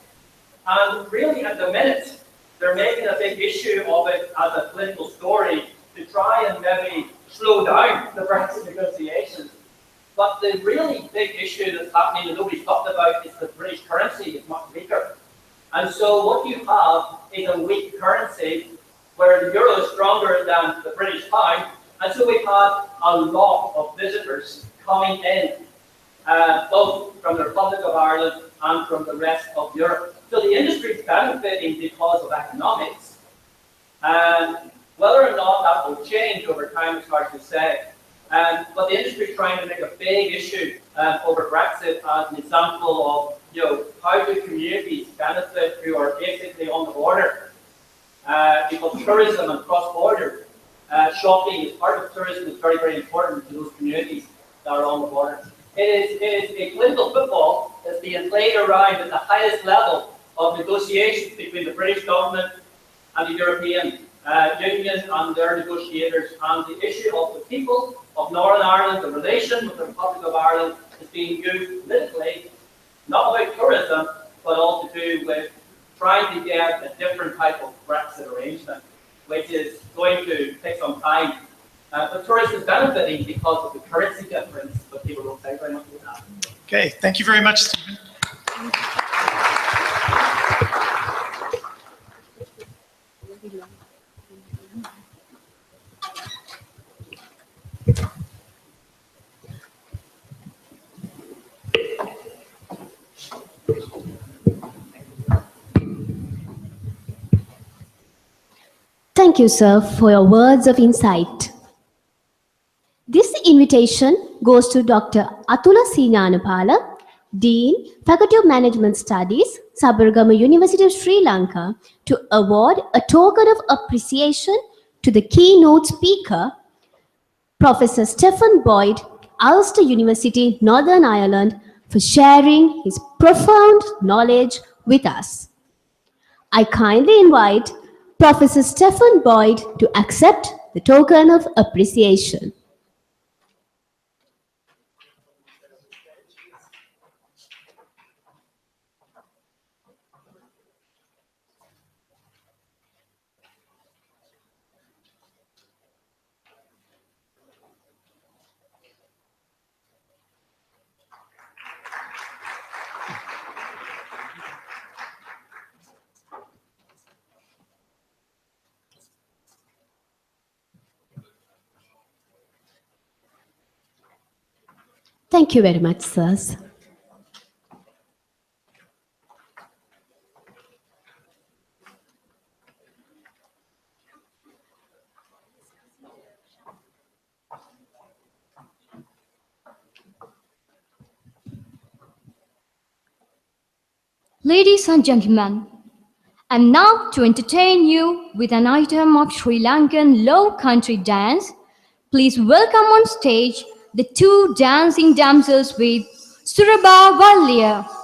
And really at the minute, they're making a big issue of it as a political story to try and maybe slow down the Brexit negotiations. But the really big issue that's happening that nobody's talked about is the British currency is much weaker. And so what you have is a weak currency where the euro is stronger than the British pound. And so we've had a lot of visitors coming in, both from the Republic of Ireland and from the rest of Europe. So the industry is benefiting because of economics. And whether or not that will change over time is hard to say. But the industry is trying to make a big issue over Brexit as an example of, how do communities benefit who are basically on the border? Because tourism and cross-border shopping is part of tourism is very, very important to those communities that are on the border. It is a political football that's being played around at the highest level of negotiations between the British government and the European Union and their negotiators. And the issue of the people of Northern Ireland, the relation with the Republic of Ireland is being used politically, not about tourism, but all to do with trying to get a different type of Brexit arrangement, which is going to take some time. But tourism is benefiting because of the currency difference, but people don't say very much about that. Okay, thank you very much, Stephen. Thank you, sir, for your words of insight. This invitation goes to Dr. Atula Sinyanapala, Dean, Faculty of Management Studies, Sabaragamuwa University of Sri Lanka, to award a token of appreciation to the keynote speaker, Professor Stephen Boyd, Ulster University, Northern Ireland, for sharing his profound knowledge with us. I kindly invite Professor Stephen Boyd to accept the token of appreciation. Thank you very much, sirs. Ladies and gentlemen, And now to entertain you with an item of Sri Lankan low country dance, please welcome on stage the two dancing damsels with Sabaragamuwa.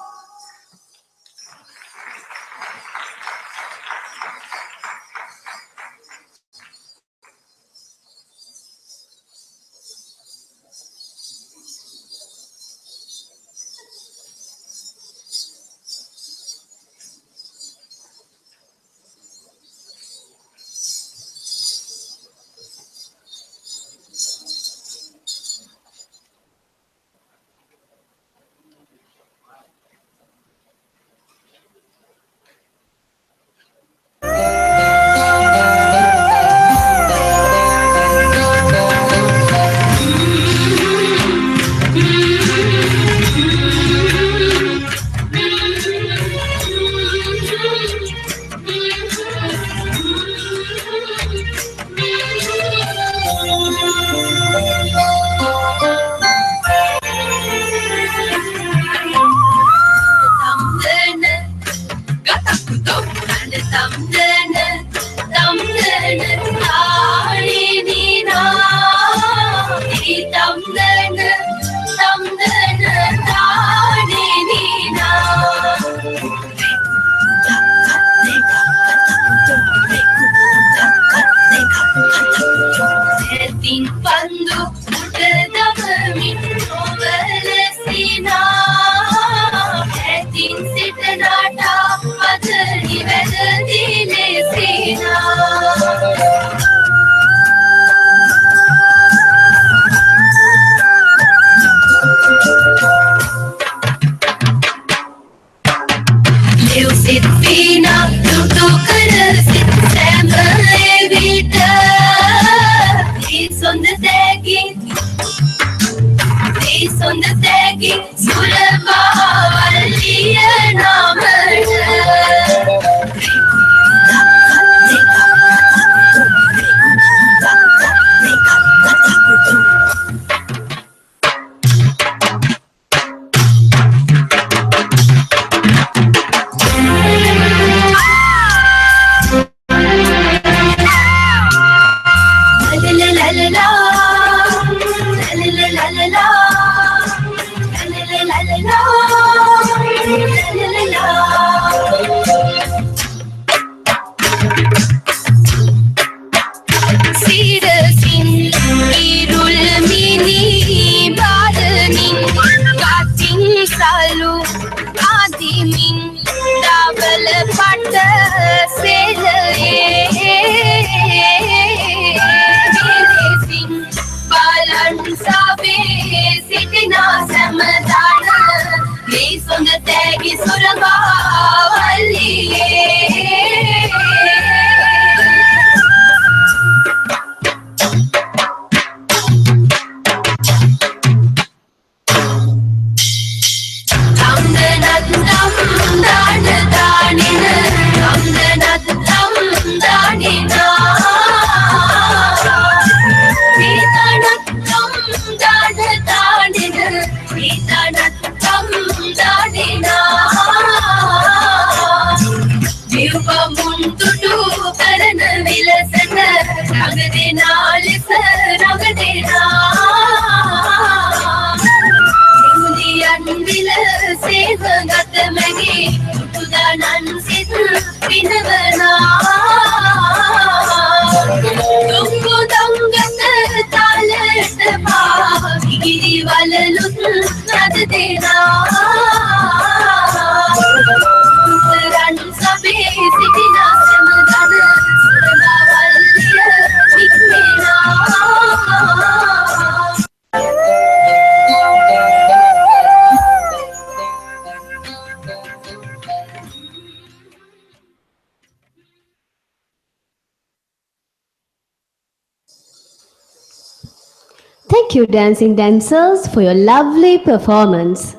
Thank you, dancing dancers, for your lovely performance.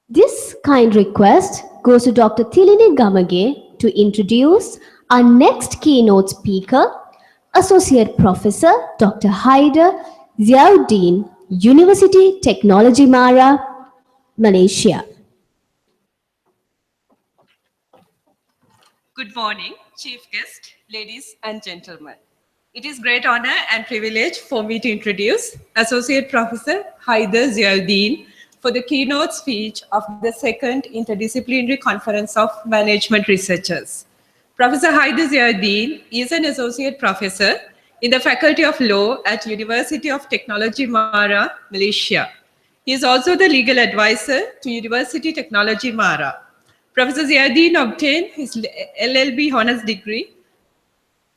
This kind request goes to Dr. Tilini Gamage to introduce our next keynote speaker, Associate Professor Dr. Haider Ziauddin, University Technology Mara, Malaysia. Good morning, Chief Guest, ladies and gentlemen. It is great honor and privilege for me to introduce Associate Professor Haider Ziauddin for the keynote speech of the second Interdisciplinary Conference of Management Researchers. Professor Haider Ziauddin is an Associate Professor in the Faculty of Law at University of Technology Mara, Malaysia. He is also the legal advisor to University Technology Mara. Professor Ziauddin obtained his LLB honors degree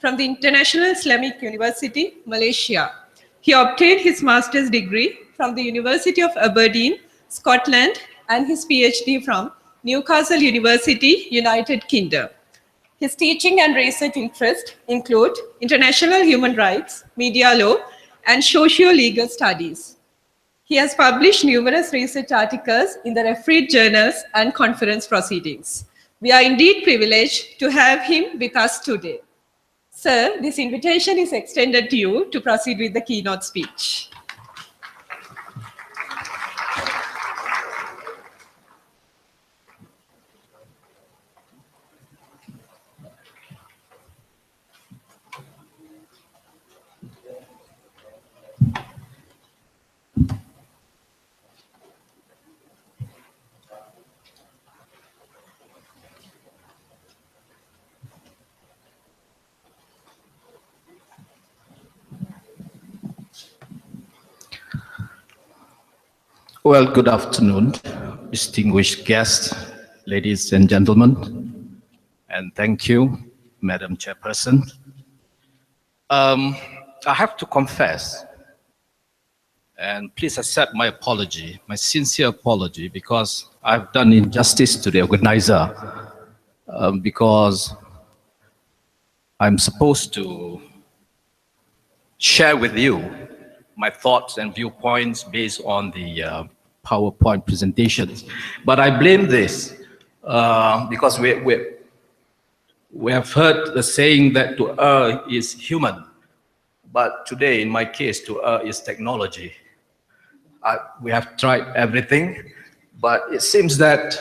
from the International Islamic University, Malaysia. He obtained his master's degree from the University of Aberdeen, Scotland, and his PhD from Newcastle University, United Kingdom. His teaching and research interests include international human rights, media law, and socio-legal studies. He has published numerous research articles in the refereed journals and conference proceedings. We are indeed privileged to have him with us today. Sir, this invitation is extended to you to proceed with the keynote speech. Well, good afternoon, distinguished guests, ladies and gentlemen, and thank you, Madam Chairperson. I have to confess, and please accept my apology, my sincere apology, because I've done injustice to the organizer, because I'm supposed to share with you my thoughts and viewpoints based on the PowerPoint presentations. But I blame this because we have heard the saying that to err is human. But today, in my case, to err is technology. We have tried everything, but it seems that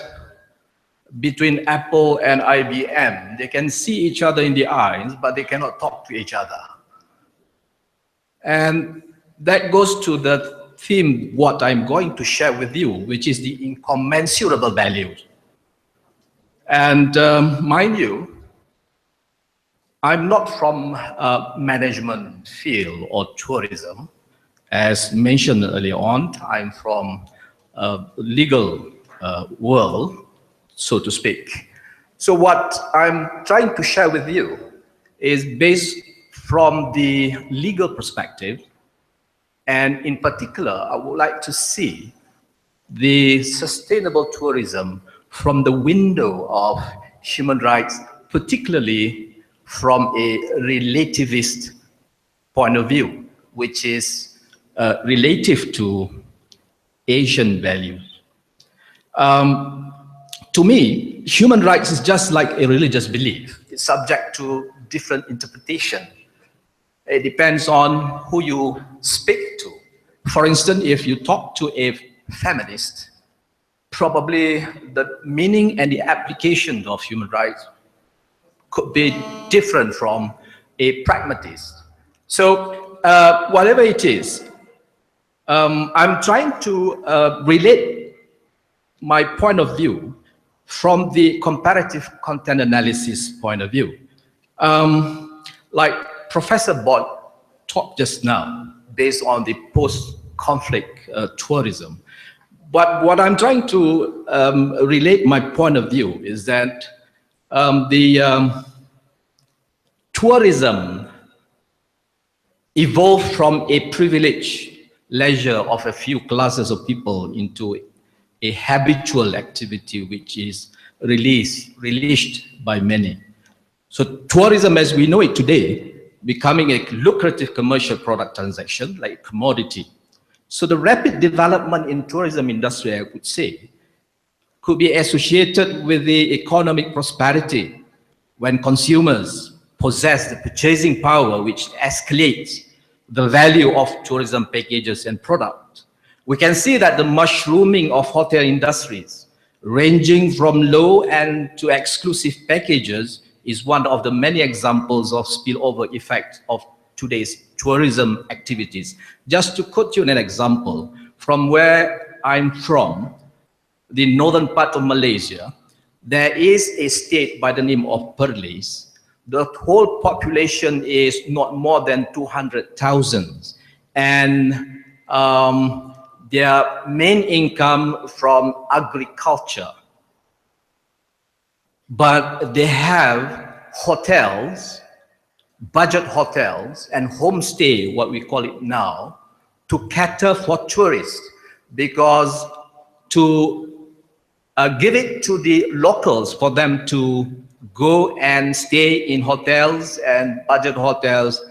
between Apple and IBM, they can see each other in the eyes, but they cannot talk to each other. And that goes to the theme, what I'm going to share with you, which is the incommensurable value. And mind you, I'm not from management field or tourism. As mentioned earlier on, I'm from legal world, so to speak. So what I'm trying to share with you is based from the legal perspective. And in particular, I would like to see the sustainable tourism from the window of human rights, particularly from a relativist point of view, which is relative to Asian values. To me, human rights is just like a religious belief. It's subject to different interpretation. It depends on who you speak to. For instance, if you talk to a feminist, probably the meaning and the application of human rights could be different from a pragmatist. So whatever it is, I'm trying to relate my point of view from the comparative content analysis point of view. Like Professor Bott talked just now, based on the post-conflict tourism. But what I'm trying to relate my point of view is that the tourism evolved from a privileged leisure of a few classes of people into a habitual activity which is relished by many. So tourism as we know it today, becoming a lucrative commercial product transaction like commodity. So the rapid development in tourism industry, I would say, could be associated with the economic prosperity when consumers possess the purchasing power which escalates the value of tourism packages and products. We can see that the mushrooming of hotel industries, ranging from low-end to exclusive packages, is one of the many examples of spillover effect of today's tourism activities. Just to quote you an example, from where I'm from, the northern part of Malaysia, there is a state by the name of Perlis. The whole population is not more than 200,000, and their main income from agriculture. But they have hotels, budget hotels, and homestay, what we call it now, to cater for tourists, because to give it to the locals for them to go and stay in hotels and budget hotels,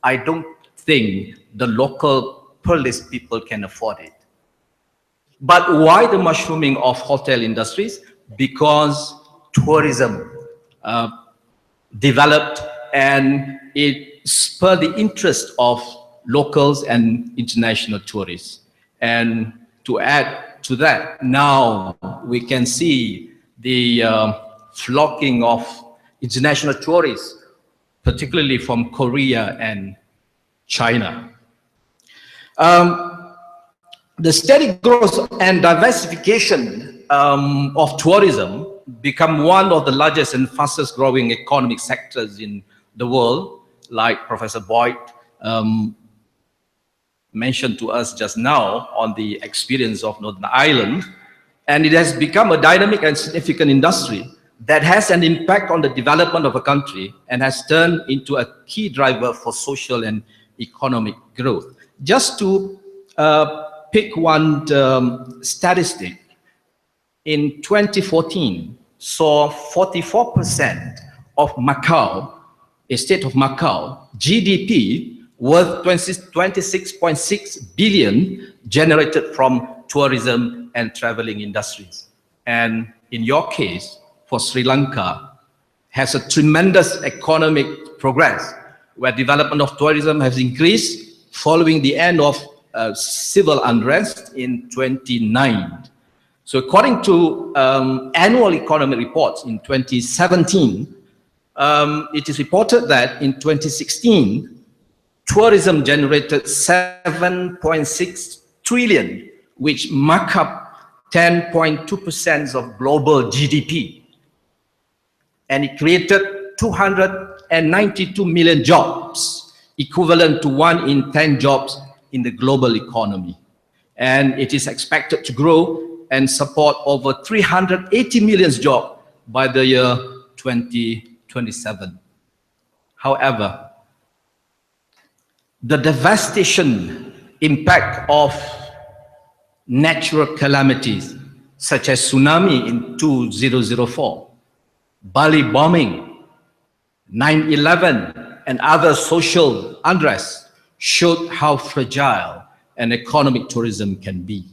I don't think the local Perlis people can afford it. But why the mushrooming of hotel industries? Because tourism developed, and it spurred the interest of locals and international tourists. And to add to that, now we can see the flocking of international tourists, particularly from Korea and China. The steady growth and diversification of tourism become one of the largest and fastest growing economic sectors in the world, like Professor Boyd mentioned to us just now on the experience of Northern Ireland. And it has become a dynamic and significant industry that has an impact on the development of a country and has turned into a key driver for social and economic growth. Just to pick one statistic, in 2014, saw 44% of Macau, a state of Macau, GDP worth 26.6 billion generated from tourism and traveling industries. And in your case, for Sri Lanka, has a tremendous economic progress, where development of tourism has increased following the end of civil unrest in 2009. So according to annual economic reports in 2017, it is reported that in 2016, tourism generated 7.6 trillion, which mark up 10.2% of global GDP. And it created 292 million jobs, equivalent to 1 in 10 jobs in the global economy. And it is expected to grow and support over 380 million jobs by the year 2027. However, the devastation impact of natural calamities such as tsunami in 2004, Bali bombing, 9/11, and other social unrest showed how fragile an economic tourism can be.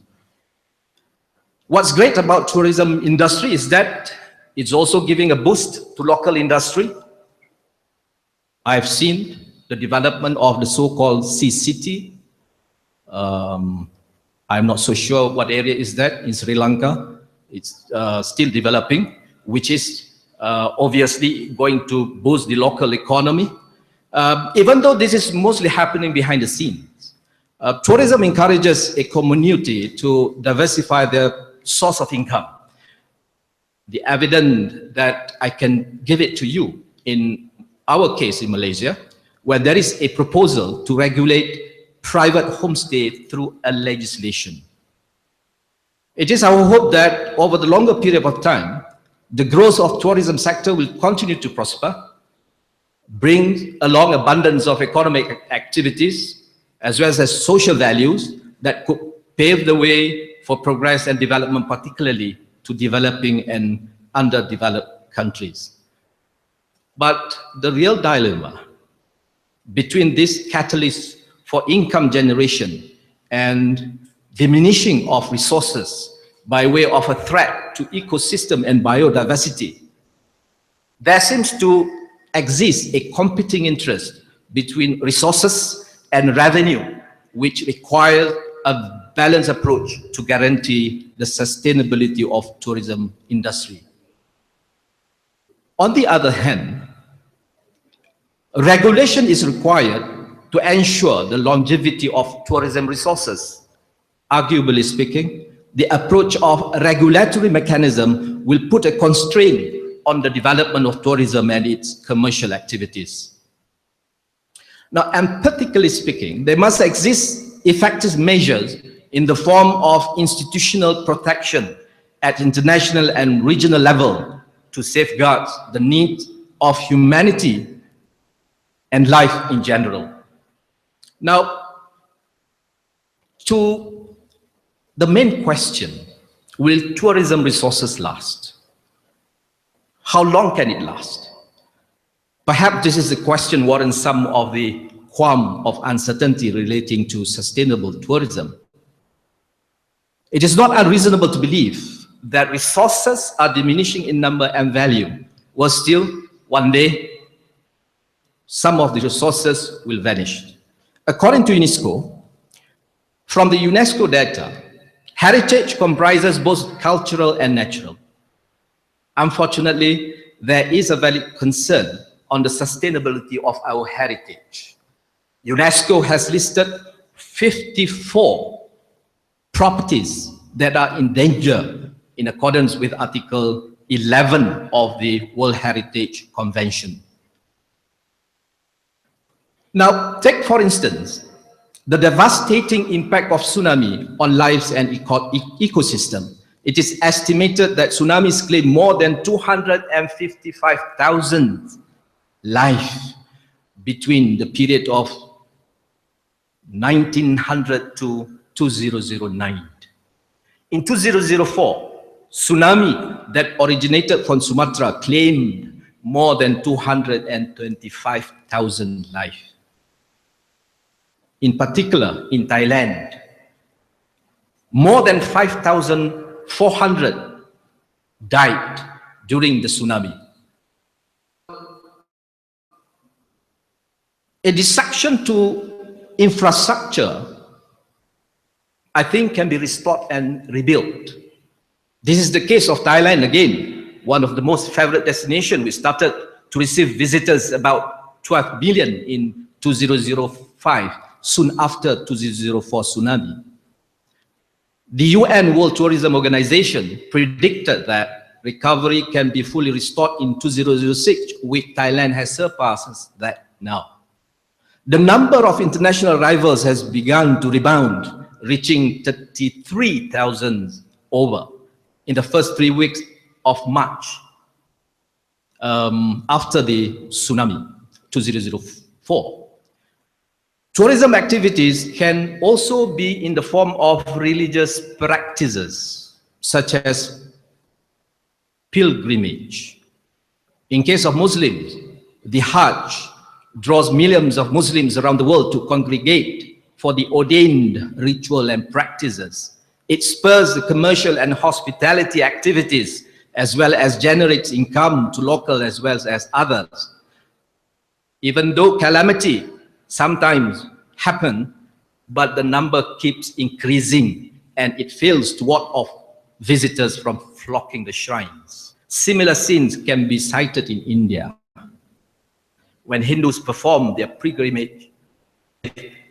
What's great about tourism industry is that it's also giving a boost to local industry. I've seen the development of the so-called Sea City. I'm not so sure what area is that in Sri Lanka. It's still developing, which is obviously going to boost the local economy. Even though this is mostly happening behind the scenes, tourism encourages a community to diversify their source of income. The evidence that I can give it to you in our case in Malaysia, where there is a proposal to regulate private homestay through a legislation. It is our hope that over the longer period of time, the growth of tourism sector will continue to prosper, bring along abundance of economic activities, as well as social values that could pave the way for progress and development, particularly to developing and underdeveloped countries. But the real dilemma between this catalyst for income generation and diminishing of resources by way of a threat to ecosystem and biodiversity, there seems to exist a competing interest between resources and revenue, which requires a balanced approach to guarantee the sustainability of tourism industry. On the other hand, Regulation is required to ensure the longevity of tourism resources. Arguably speaking, the approach of regulatory mechanism will put a constraint on the development of tourism and its commercial activities. Now, empathically speaking, there must exist effective measures in the form of institutional protection at international and regional level to safeguard the needs of humanity and life in general. Now, to the main question, will tourism resources last? How long can it last? Perhaps this is a question warrants some of the qualm of uncertainty relating to sustainable tourism. It is not unreasonable to believe that resources are diminishing in number and value, while still one day some of the resources will vanish. According to UNESCO, from the UNESCO data, heritage comprises both cultural and natural. Unfortunately, there is a valid concern on the sustainability of our heritage. UNESCO has listed 54 properties that are in danger in accordance with Article 11 of the World Heritage Convention. Now, take for instance, the devastating impact of tsunami on lives and ecosystem. It is estimated that tsunamis claim more than 255,000 lives between the period of 1900 to 2009. In 2004, tsunami that originated from Sumatra claimed more than 225,000 lives. In particular, in Thailand, more than 5,400 died during the tsunami. A destruction to infrastructure, I think, can be restored and rebuilt. This is the case of Thailand again, one of the most favorite destinations. We started to receive visitors about 12 million in 2005, soon after 2004 tsunami. The UN World Tourism Organization predicted that recovery can be fully restored in 2006, which Thailand has surpassed that now. The number of international arrivals has begun to rebound, reaching 33,000 over in the first 3 weeks of March after the tsunami, 2004. Tourism activities can also be in the form of religious practices, such as pilgrimage. In case of Muslims, the Hajj draws millions of Muslims around the world to congregate for the ordained ritual and practices. It spurs the commercial and hospitality activities, as well as generates income to local as well as others. Even though calamity sometimes happen, but the number keeps increasing and it fails to ward off visitors from flocking the shrines. Similar scenes can be cited in India, when Hindus perform their pilgrimage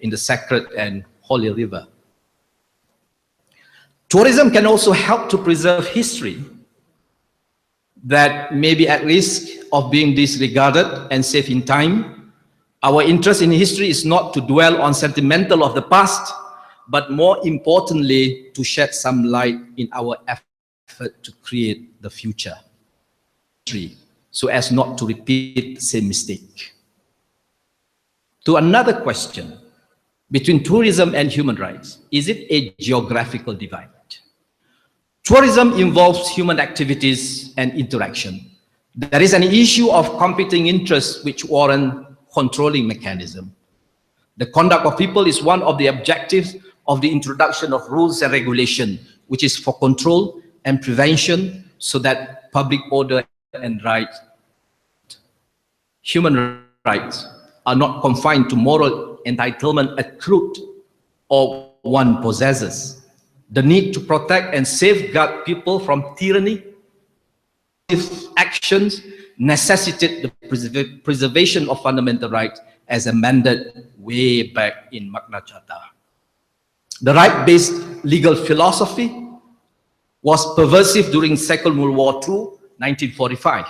in the sacred and holy river. Tourism can also help to preserve history that may be at risk of being disregarded and saved in time. Our interest in history is not to dwell on sentimental of the past, but more importantly, to shed some light in our effort to create the future, so as not to repeat the same mistake. To another question, between tourism and human rights, is it a geographical divide? Tourism involves human activities and interaction. There is an issue of competing interests which warrant controlling mechanism. The conduct of people is one of the objectives of the introduction of rules and regulation, which is for control and prevention so that public order and rights, human rights, are not confined to moral entitlement accrued or one possesses. The need to protect and safeguard people from tyranny, actions necessitated the preservation of fundamental rights as amended way back in Magna Carta. The right-based legal philosophy was pervasive during Second World War II, 1945.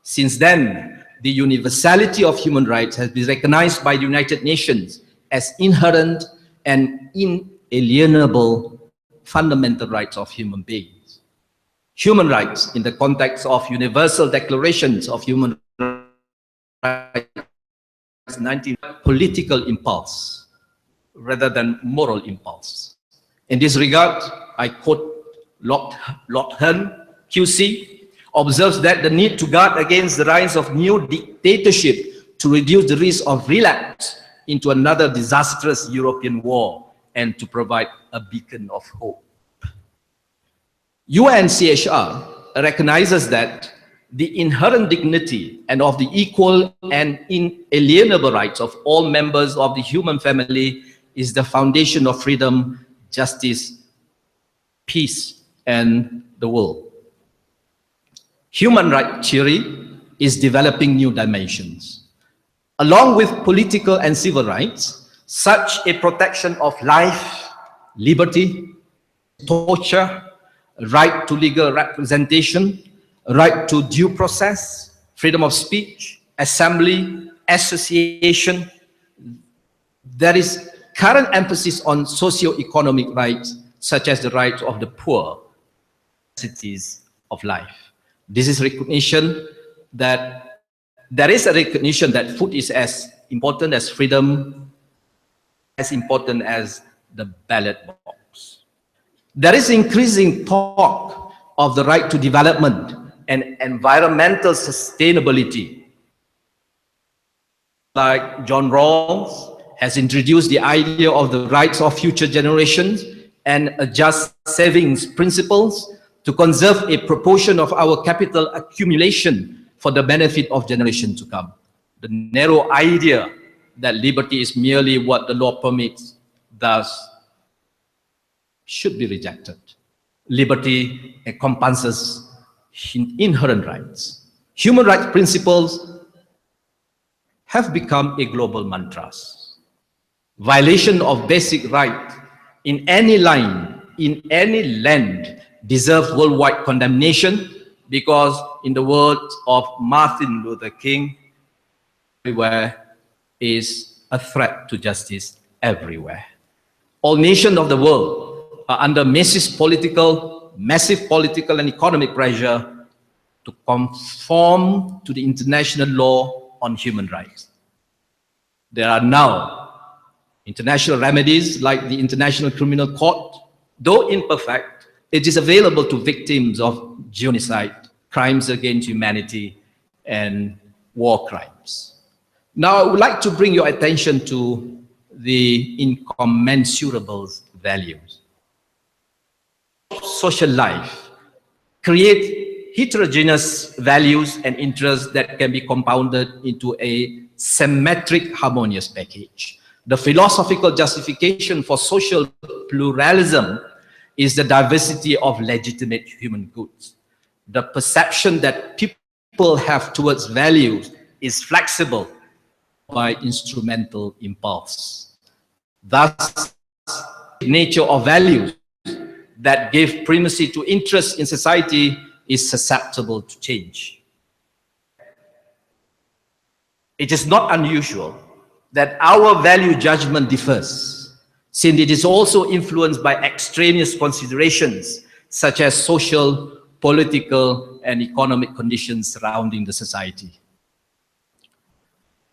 Since then, the universality of human rights has been recognized by the United Nations as inherent and inalienable fundamental rights of human beings. Human rights in the context of Universal Declarations of Human Rights 19 political impulse rather than moral impulse. In this regard, I quote Lord Hearn, QC, observes that the need to guard against the rise of new dictatorship to reduce the risk of relapse into another disastrous European war and to provide a beacon of hope. UNCHR recognizes that the inherent dignity and of the equal and inalienable rights of all members of the human family is the foundation of freedom, justice, peace, and the world. Human rights theory is developing new dimensions. Along with political and civil rights, such a protection of life, liberty, torture, right to legal representation, right to due process, freedom of speech, assembly, association. There is current emphasis on socio-economic rights, such as the rights of the poor, necessities of life. This is recognition that there is a recognition that food is as important as freedom, as important as the ballot box. There is increasing talk of the right to development and environmental sustainability. Like John Rawls has introduced the idea of the rights of future generations and a just savings principles to conserve a proportion of our capital accumulation for the benefit of generations to come. The narrow idea that liberty is merely what the law permits, thus should be rejected. Liberty encompasses inherent rights. Human rights principles have become a global mantra. Violation of basic rights in any line, in any land, deserves worldwide condemnation because, in the words of Martin Luther King, everywhere is a threat to justice everywhere. All nations of the world are under massive political and economic pressure to conform to the international law on human rights. There are now international remedies like the International Criminal Court. Though imperfect, it is available to victims of genocide, crimes against humanity, and war crimes. Now, I would like to bring your attention to the incommensurable values. Social life create heterogeneous values and interests that can be compounded into a symmetric, harmonious package. The philosophical justification for social pluralism is the diversity of legitimate human goods. The perception that people have towards values is flexible by instrumental impulse. Thus, the nature of values that give primacy to interest in society is susceptible to change. It is not unusual that our value judgment differs, since it is also influenced by extraneous considerations such as social, political, and economic conditions surrounding the society.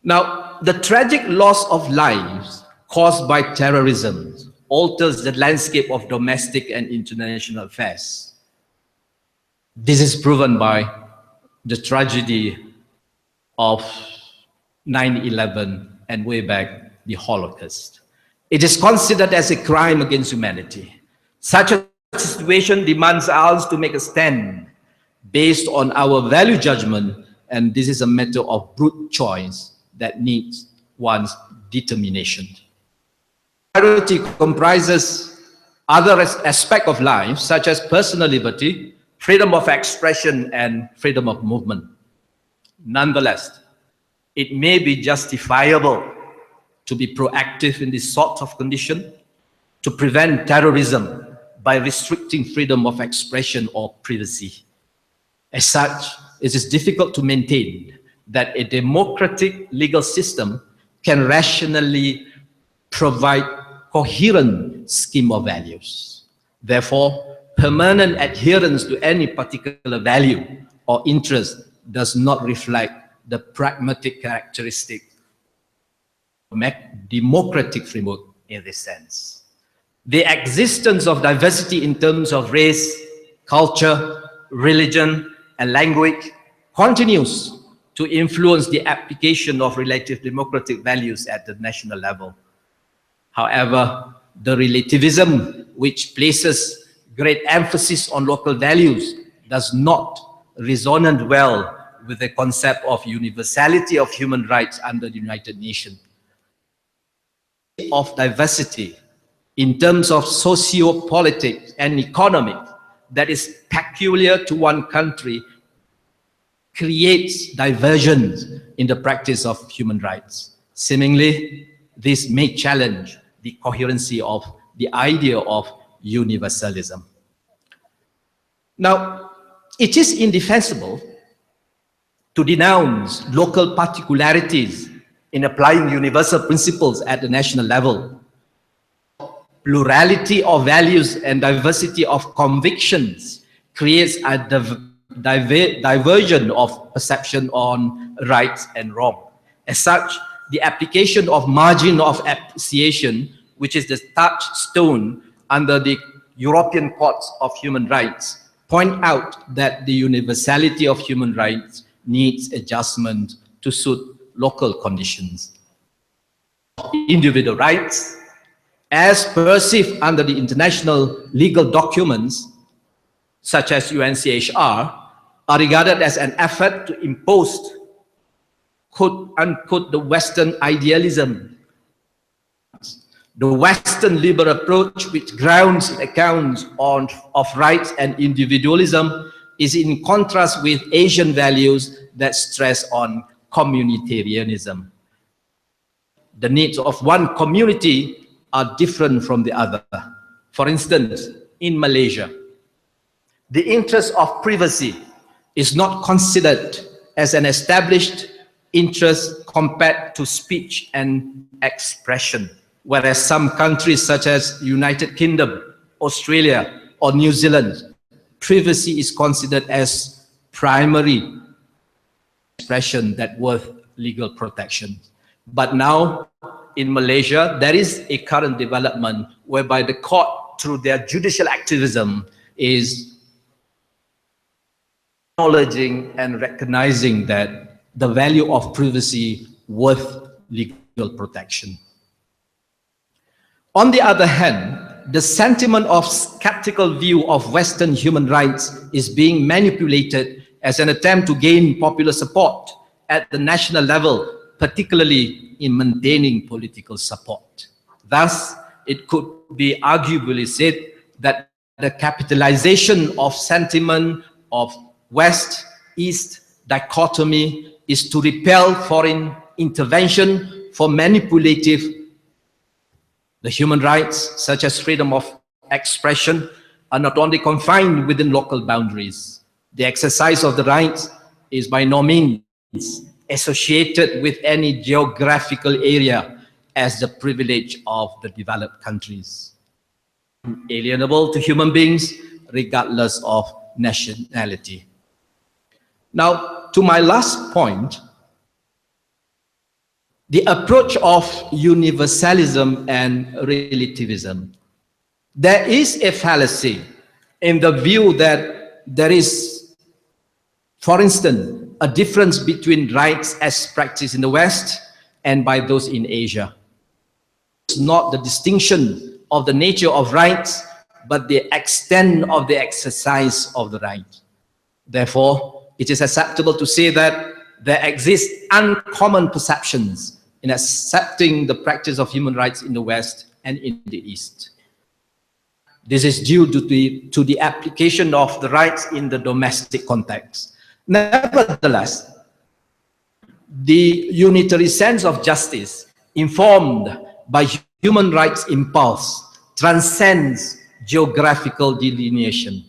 Now, the tragic loss of lives caused by terrorism alters the landscape of domestic and international affairs. This is proven by the tragedy of 9/11 and way back the Holocaust. It is considered as a crime against humanity. Such a situation demands us to make a stand based on our value judgment, and this is a matter of brute choice that needs one's determination. Priority comprises other aspects of life, such as personal liberty, freedom of expression, and freedom of movement. Nonetheless, it may be justifiable to be proactive in this sort of condition to prevent terrorism by restricting freedom of expression or privacy. As such, it is difficult to maintain that a democratic legal system can rationally provide coherent scheme of values. Therefore, permanent adherence to any particular value or interest does not reflect the pragmatic characteristic of democratic framework in this sense. The existence of diversity in terms of race, culture, religion, and language continues to influence the application of relative democratic values at the national level. However, the relativism which places great emphasis on local values does not resonate well with the concept of universality of human rights under the United Nations. Of diversity in terms of socio-politics and economic that is peculiar to one country creates diversions in the practice of human rights. Seemingly, this may challenge the coherency of the idea of universalism. Now, it is indefensible to denounce local particularities in applying universal principles at the national level. Plurality of values and diversity of convictions creates a diversion of perception on rights and wrong. As such, the application of margin of appreciation, which is the touchstone under the European Courts of Human Rights, point out that the universality of human rights needs adjustment to suit local conditions. Individual rights, as perceived under the international legal documents, such as UNCHR, are regarded as an effort to impose, quote unquote, the Western idealism. The Western liberal approach, which grounds accounts of rights and individualism, is in contrast with Asian values that stress on communitarianism. The needs of one community are different from the other. For instance, in Malaysia, the interest of privacy is not considered as an established interest compared to speech and expression, whereas some countries such as United Kingdom, Australia, or New Zealand, privacy is considered as primary expression that worth legal protection. But now, in Malaysia, there is a current development whereby the court, through their judicial activism, is acknowledging and recognizing that the value of privacy worth legal protection. On the other hand, the sentiment of skeptical view of Western human rights is being manipulated as an attempt to gain popular support at the national level, particularly in maintaining political support. Thus, it could be arguably said that the capitalization of sentiment of West-East dichotomy is to repel foreign intervention for manipulative. The human rights, such as freedom of expression, are not only confined within local boundaries. The exercise of the rights is by no means associated with any geographical area as the privilege of the developed countries. Alienable to human beings regardless of nationality. Now, to my last point, the approach of universalism and relativism. There is a fallacy in the view that there is, for instance, a difference between rights as practiced in the West and by those in Asia. It's not the distinction of the nature of rights, but the extent of the exercise of the right. Therefore, it is acceptable to say that there exist uncommon perceptions in accepting the practice of human rights in the West and in the East. This is due to the application of the rights in the domestic context. Nevertheless, The unitary sense of justice, informed by human rights impulse, transcends geographical delineation.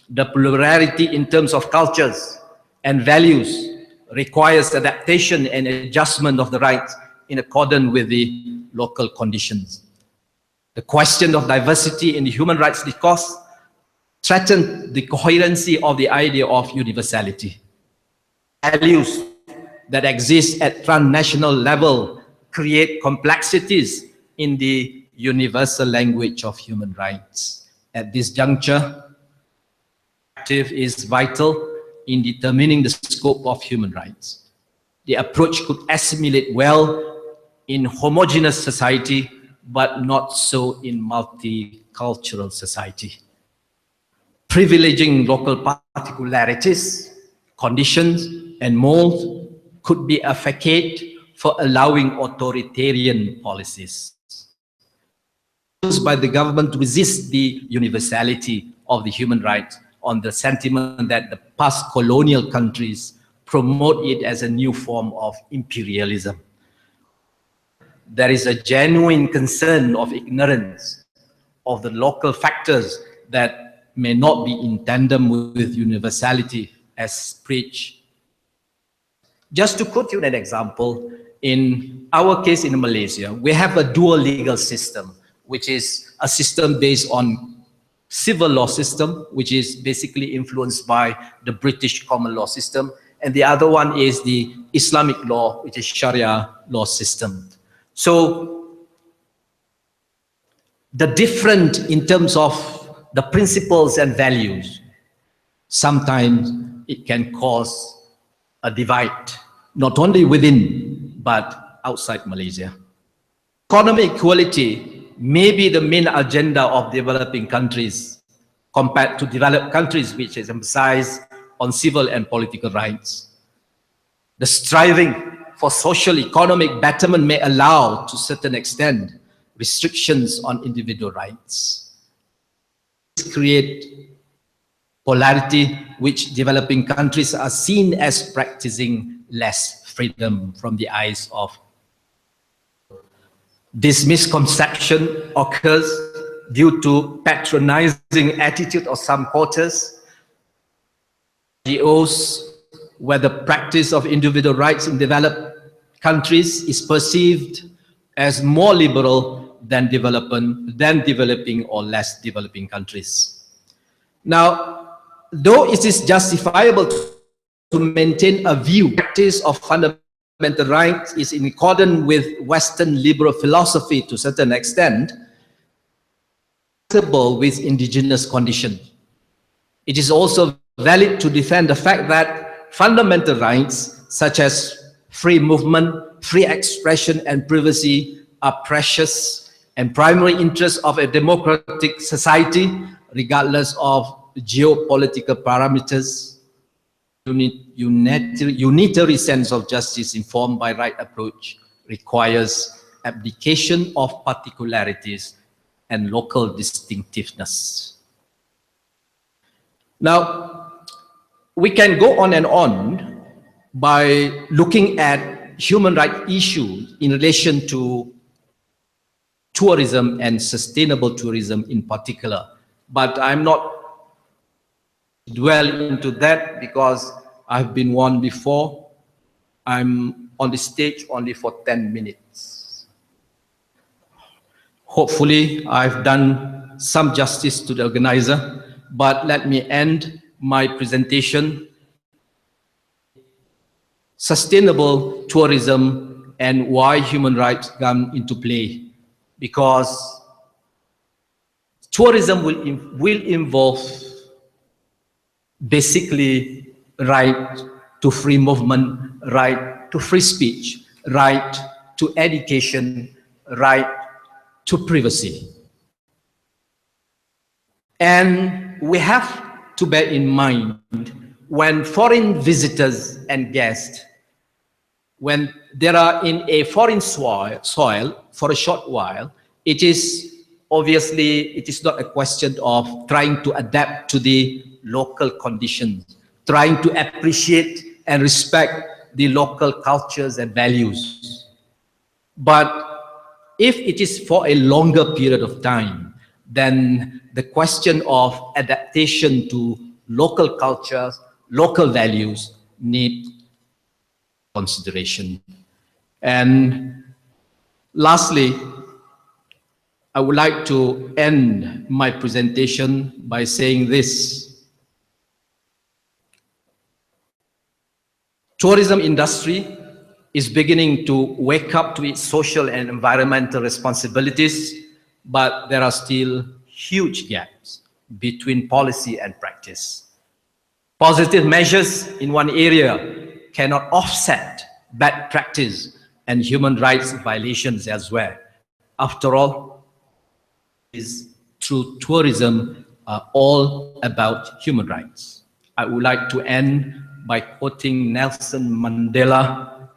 The plurality in terms of cultures and values requires adaptation and adjustment of the rights in accordance with the local conditions. The question of diversity in the human rights discourse threatens the coherency of the idea of universality. Values that exist at transnational level create complexities in the universal language of human rights. At this juncture, is vital in determining the scope of human rights. The approach could assimilate well in homogeneous society, but not so in multicultural society. Privileging local particularities, conditions, and molds could be a facade for allowing authoritarian policies. Used by the government to resist the universality of the human rights on the sentiment that the past colonial countries promote it as a new form of imperialism. There is a genuine concern of ignorance of the local factors that may not be in tandem with universality as preached. Just to quote you an example, in our case in Malaysia, we have a dual legal system, which is a system based on civil law system, which is basically influenced by the British common law system, and the other one is the Islamic law, which is Sharia law system. So the different in terms of the principles and values, sometimes it can cause a divide, not only within, but outside Malaysia. Economic equality may be the main agenda of developing countries compared to developed countries, which is emphasized on civil and political rights. The striving for social economic betterment may allow, to a certain extent, restrictions on individual rights. This creates polarity, which developing countries are seen as practicing less freedom from the eyes of. This misconception occurs due to patronizing attitude of some quarters, NGOs, where the practice of individual rights in developed countries is perceived as more liberal than developing or less developing countries. Now, though it is justifiable to maintain a view, practice of fundamental rights is in accordance with Western liberal philosophy to a certain extent, with indigenous conditions. It is also valid to defend the fact that fundamental rights such as free movement, free expression, and privacy are precious and primary interests of a democratic society, regardless of geopolitical parameters. Unitary sense of justice informed by right approach requires abdication of particularities and local distinctiveness. Now, we can go on and on by looking at human rights issues in relation to tourism and sustainable tourism in particular, but I'm not dwell into that because I've been warned before. I'm on the stage only for 10 minutes. Hopefully, I've done some justice to the organizer, but let me end my presentation. Sustainable tourism and why human rights come into play, because tourism will involve basically right to free movement, right to free speech, right to education, right to privacy. And we have to bear in mind when foreign visitors and guests, when they are in a foreign soil for a short while, it is not a question of trying to adapt to the local conditions, trying to appreciate and respect the local cultures and values. But if it is for a longer period of time, then the question of adaptation to local cultures, local values need consideration. And lastly, I would like to end my presentation by saying this. Tourism industry is beginning to wake up to its social and environmental responsibilities, but there are still huge gaps between policy and practice. Positive measures in one area cannot offset bad practice and human rights violations elsewhere. After all, is through tourism are all about human rights. I would like to end by quoting Nelson Mandela.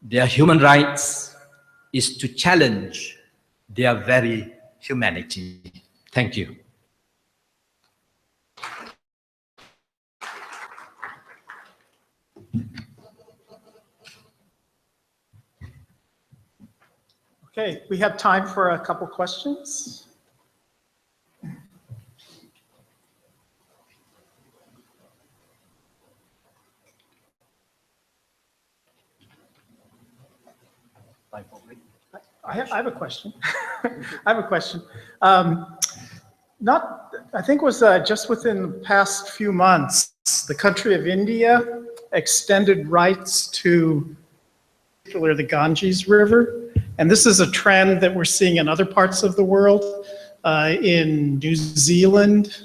Their human rights is to challenge their very humanity. Thank you. Okay, we have time for a couple questions. I have a question. I have a question. I think it was just within the past few months, the country of India extended rights to particularly the Ganges River. And this is a trend that we're seeing in other parts of the world. In New Zealand,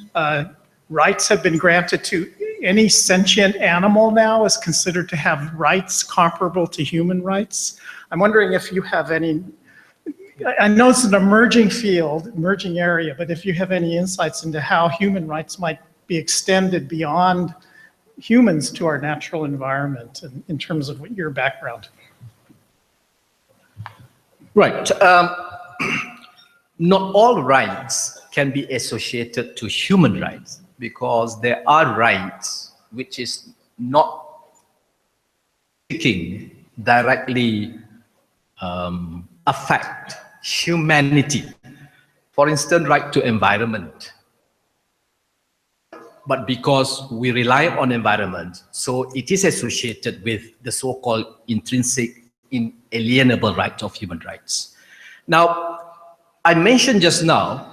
rights have been granted to any sentient animal now is considered to have rights comparable to human rights. I'm wondering if you have any, I know it's an emerging field, emerging area, but if you have any insights into how human rights might be extended beyond humans to our natural environment in terms of your background. Right. Not all rights can be associated to human rights because there are rights which is not speaking directly affect humanity. For instance, right to environment. But because we rely on environment, so it is associated with the so-called intrinsic inalienable rights of human rights. Now, I mentioned just now,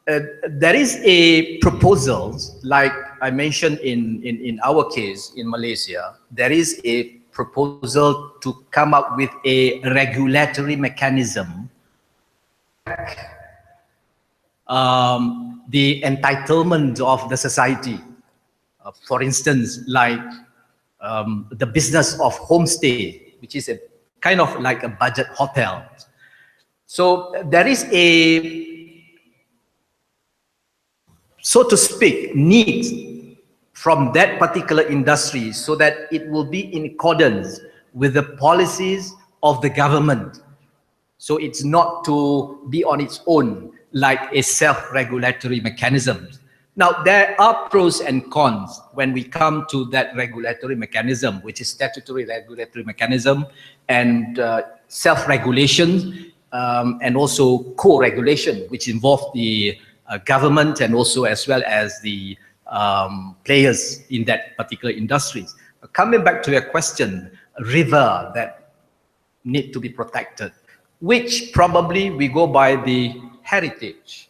there is a proposal, like I mentioned in our case in Malaysia, there is a proposal to come up with a regulatory mechanism, the entitlement of the society. For instance, like the business of homestay, which is a kind of like a budget hotel. So there is a, so to speak, need from that particular industry so that it will be in accordance with the policies of the government. So it's not to be on its own like a self-regulatory mechanism. Now, there are pros and cons when we come to that regulatory mechanism, which is statutory regulatory mechanism and self-regulation and also co-regulation, which involve the government and also as well as the players in that particular industries. Coming back to your question, river that need to be protected, which probably we go by the heritage,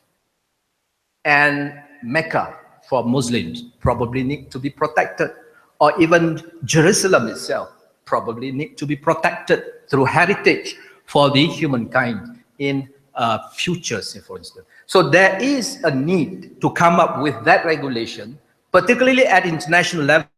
and Mecca for Muslims probably need to be protected, or even Jerusalem itself probably need to be protected through heritage for the humankind in future, say for instance. So there is a need to come up with that regulation, particularly at international level.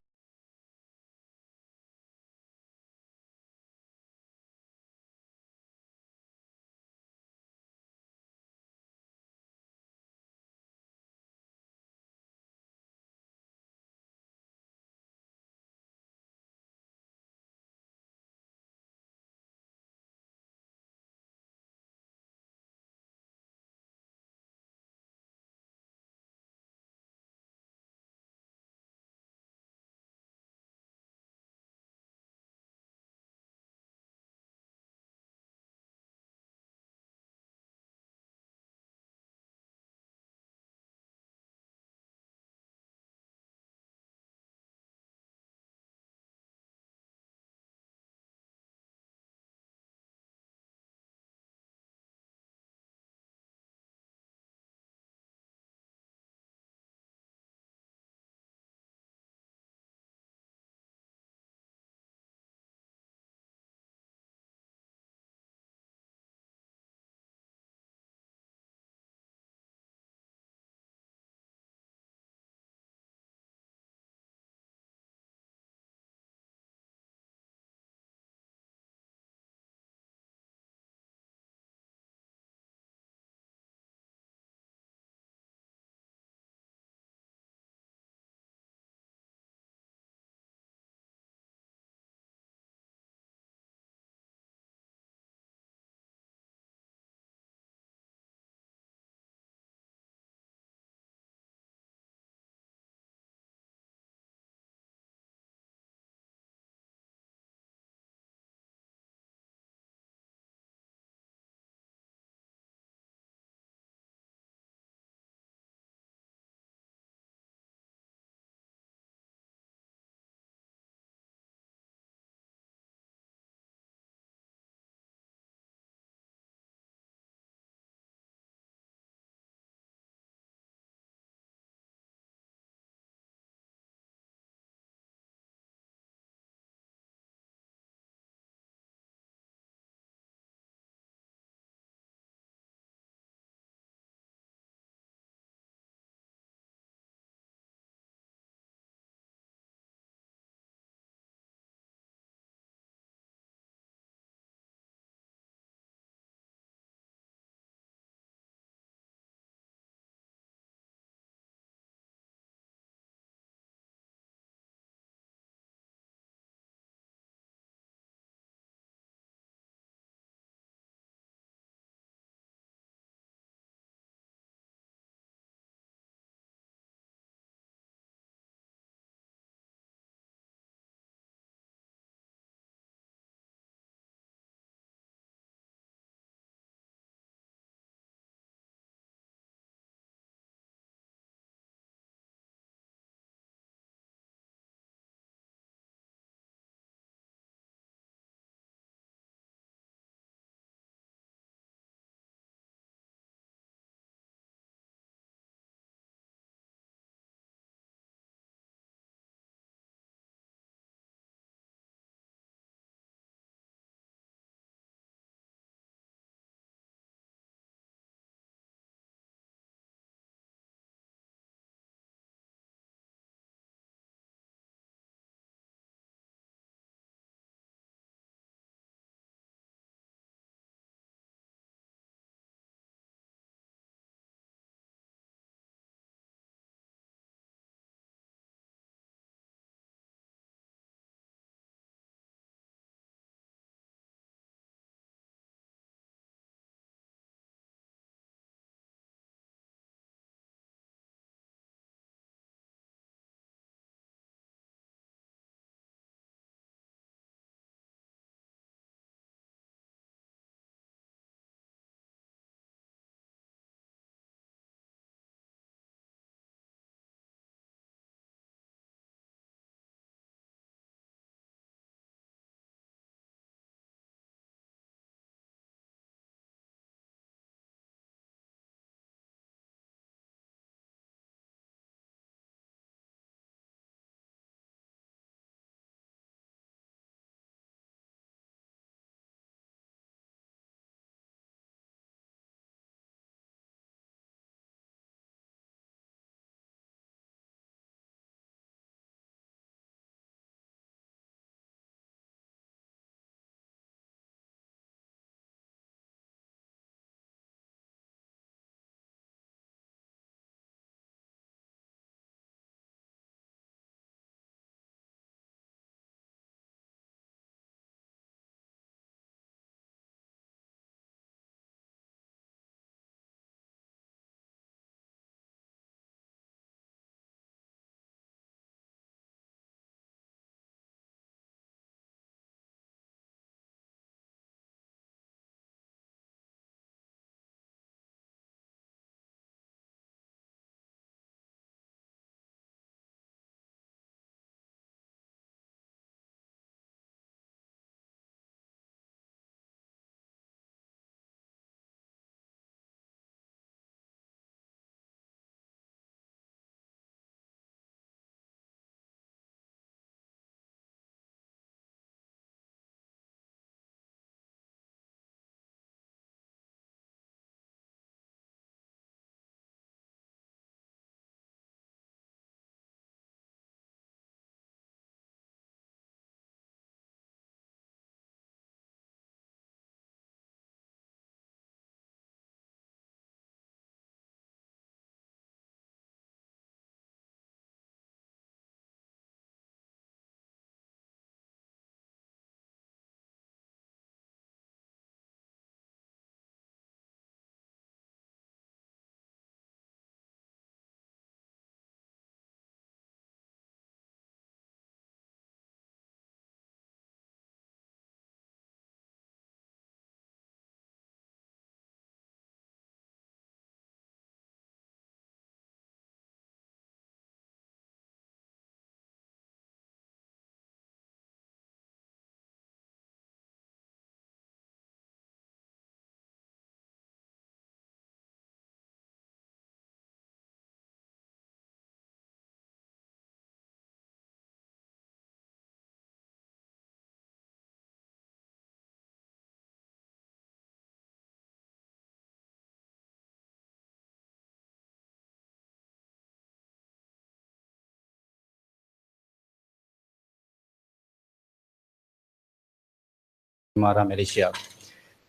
Malaysia.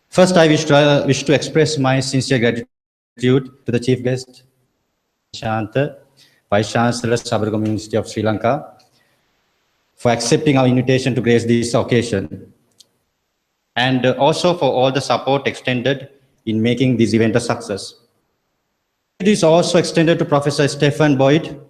First, I wish to express my sincere gratitude to the chief guest, Shanta, Vice Chancellor, Sabaragamuwa University of Sri Lanka, for accepting our invitation to grace this occasion, and also for all the support extended in making this event a success. It is also extended to Professor Stephen Boyd,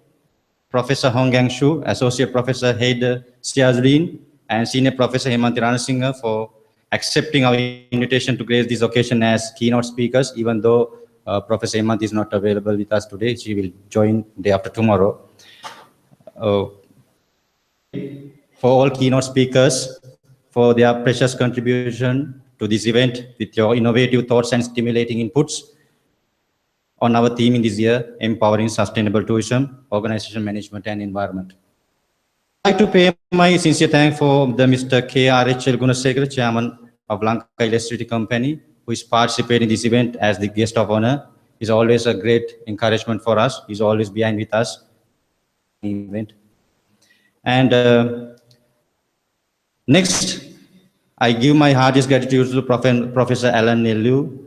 Professor Hong Gang Shu, Associate Professor Haider Siazuddin, and Senior Professor Hemanti Ranasinghe for accepting our invitation to grace this occasion as keynote speakers, even though Professor Hemanti is not available with us today. She will join day after tomorrow. For all keynote speakers, for their precious contribution to this event with your innovative thoughts and stimulating inputs on our theme in this year, Empowering Sustainable Tourism, Organization Management and Environment. I'd like to pay my sincere thanks for the Mr. K.R.H.L. Gunasekara, Chairman of Lanka Electricity Company, who is participating in this event as the guest of honor. Is always a great encouragement for us. He's always behind with us in the event. And next, I give my heartiest gratitude to Professor Alan Nelu,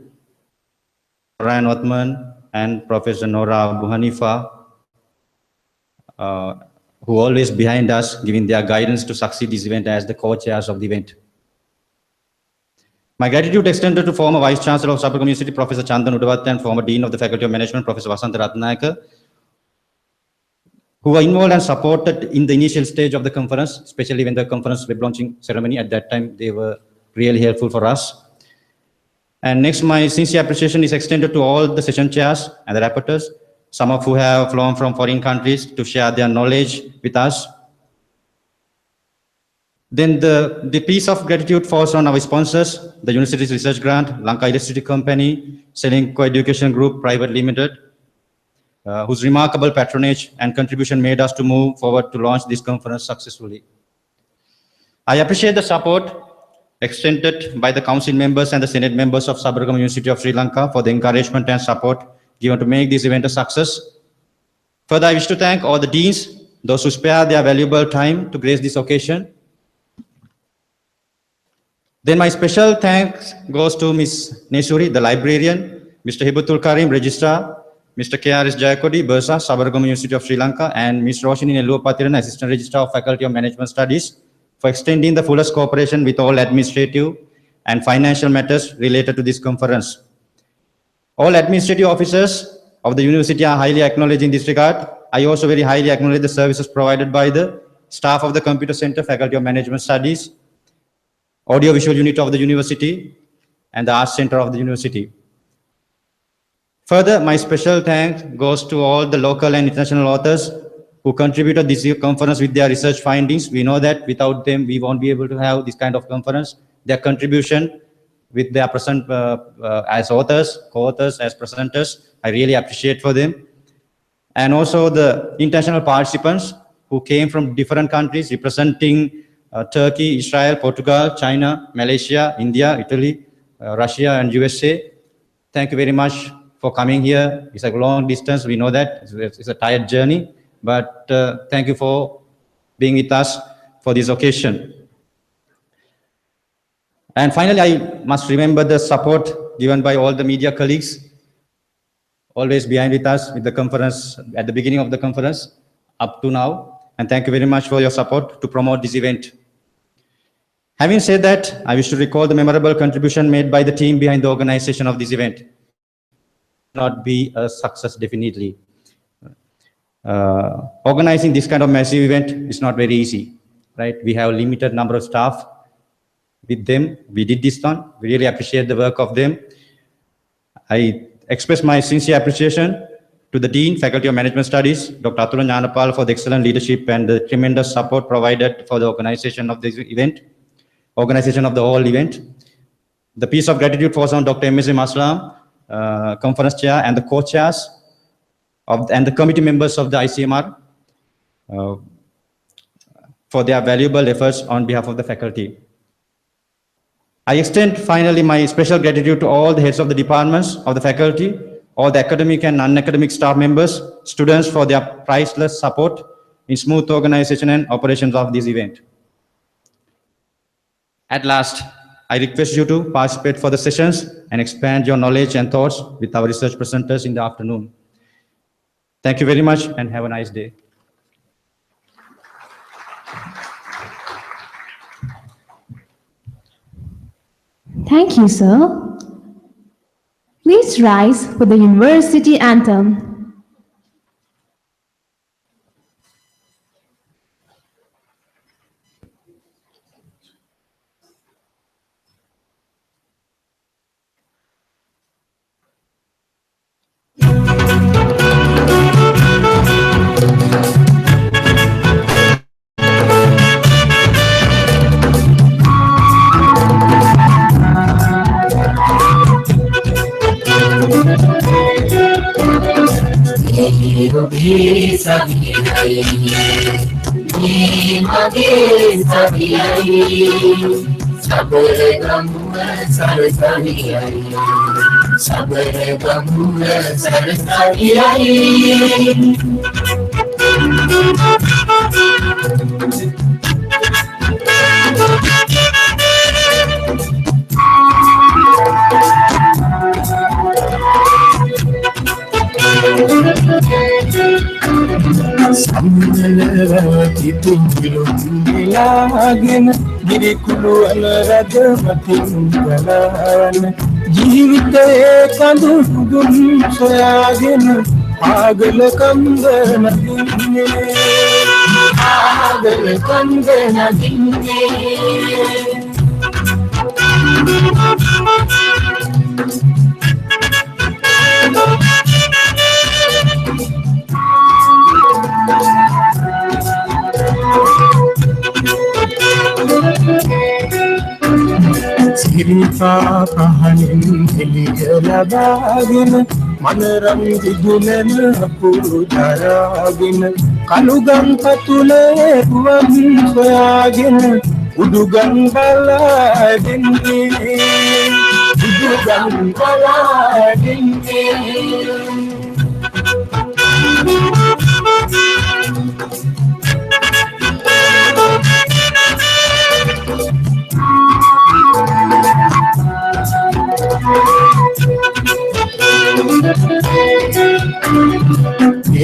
Ryan Othman, and Professor Nora Abu Hanifa, who are always behind us, giving their guidance to succeed this event as the co-chairs of the event. My gratitude extended to former Vice Chancellor of Sabaragamuwa University, Professor Chandan Udavath, and former Dean of the Faculty of Management, Professor Vasantha Ratnayaka, who were involved and supported in the initial stage of the conference, especially when the conference web launching ceremony. At that time, they were really helpful for us. And next, my sincere appreciation is extended to all the session chairs and the rapporteurs, some of who have flown from foreign countries to share their knowledge with us. Then the piece of gratitude falls on our sponsors, the University's Research Grant, Lanka Electricity Company, Selinco Education Group Private Limited, whose remarkable patronage and contribution made us to move forward to launch this conference successfully. I appreciate the support extended by the council members and the Senate members of Sabaragamuwa University of Sri Lanka for the encouragement and support given to make this event a success. Further, I wish to thank all the deans, those who spare their valuable time to grace this occasion. Then my special thanks goes to Ms. Nesuri, the librarian, Mr. Hibatul Karim, registrar, Mr. K.R.S. Jayakodi, Bursa, Sabaragamuwa University of Sri Lanka, and Ms. Roshini Nelluwapathiran, Assistant Registrar of Faculty of Management Studies, for extending the fullest cooperation with all administrative and financial matters related to this conference. All administrative officers of the university are highly acknowledged in this regard. I also very highly acknowledge the services provided by the staff of the Computer Center, Faculty of Management Studies, Audiovisual Unit of the university, and the Arts Center of the university. Further, my special thanks goes to all the local and international authors who contributed this conference with their research findings. We know that without them, we won't be able to have this kind of conference. Their contribution with their present as authors, co-authors, as presenters, I really appreciate for them. And also the international participants who came from different countries representing Turkey, Israel, Portugal, China, Malaysia, India, Italy, Russia, and USA. Thank you very much for coming here. It's a long distance. We know that it's a tired journey, but thank you for being with us for this occasion. And finally, I must remember the support given by all the media colleagues, always behind with us with the conference, at the beginning of the conference, up to now. And thank you very much for your support to promote this event. Having said that, I wish to recall the memorable contribution made by the team behind the organization of this event. Not be a success, definitely. Organizing this kind of massive event is not very easy, right? We have a limited number of staff. With them, we did this one. We really appreciate the work of them. I express my sincere appreciation to the Dean, Faculty of Management Studies, Dr. Atula Nyanapal, for the excellent leadership and the tremendous support provided for the organization of this event, organization of the whole event. The piece of gratitude falls on Dr. M.S.M. Aslam, conference chair, and the co-chairs and the committee members of the ICMR for their valuable efforts on behalf of the faculty. I extend finally my special gratitude to all the heads of the departments of the faculty, all the academic and non-academic staff members, students for their priceless support in smooth organization and operations of this event. At last, I request you to participate for the sessions and expand your knowledge and thoughts with our research presenters in the afternoon. Thank you very much and have a nice day. Thank you, sir. Please rise for the university anthem. Samalagen girikulu anaragamatin galan ජීවිතයේ කඳුළුදුන් සොයාගෙන ආගල කන්ද නගින්නේ ආගල කන්ද නගින්නේ Sirita kahanin heliyalabagen manaram vidunen apuru daragen kalugan patule ruwan soyagen udugan baladenge udugan baladenge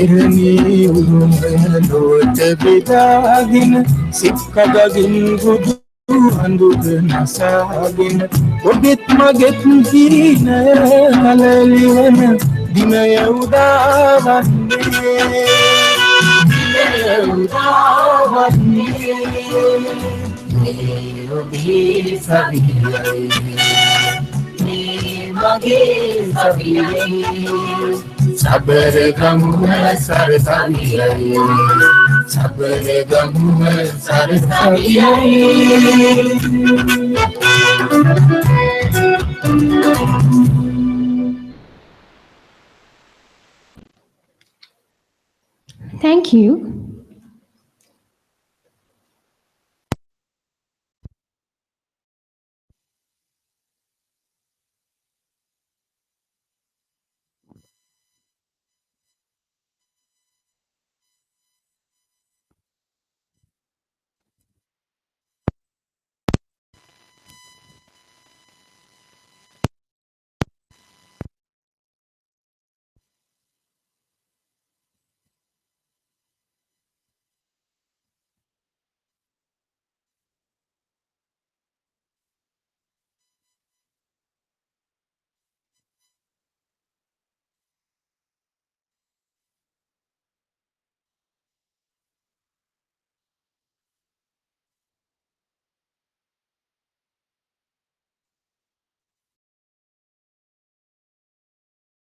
Irani ulumaloot bidagin sikkagin gudu andud nasagin obit maget dina halaliwan dinaya udavanne dinaya udavanne obi sabiyai mage sabiyai Sabaragamuwa sarsabiyai Sabaragamuwa sarsabiyai Thank you.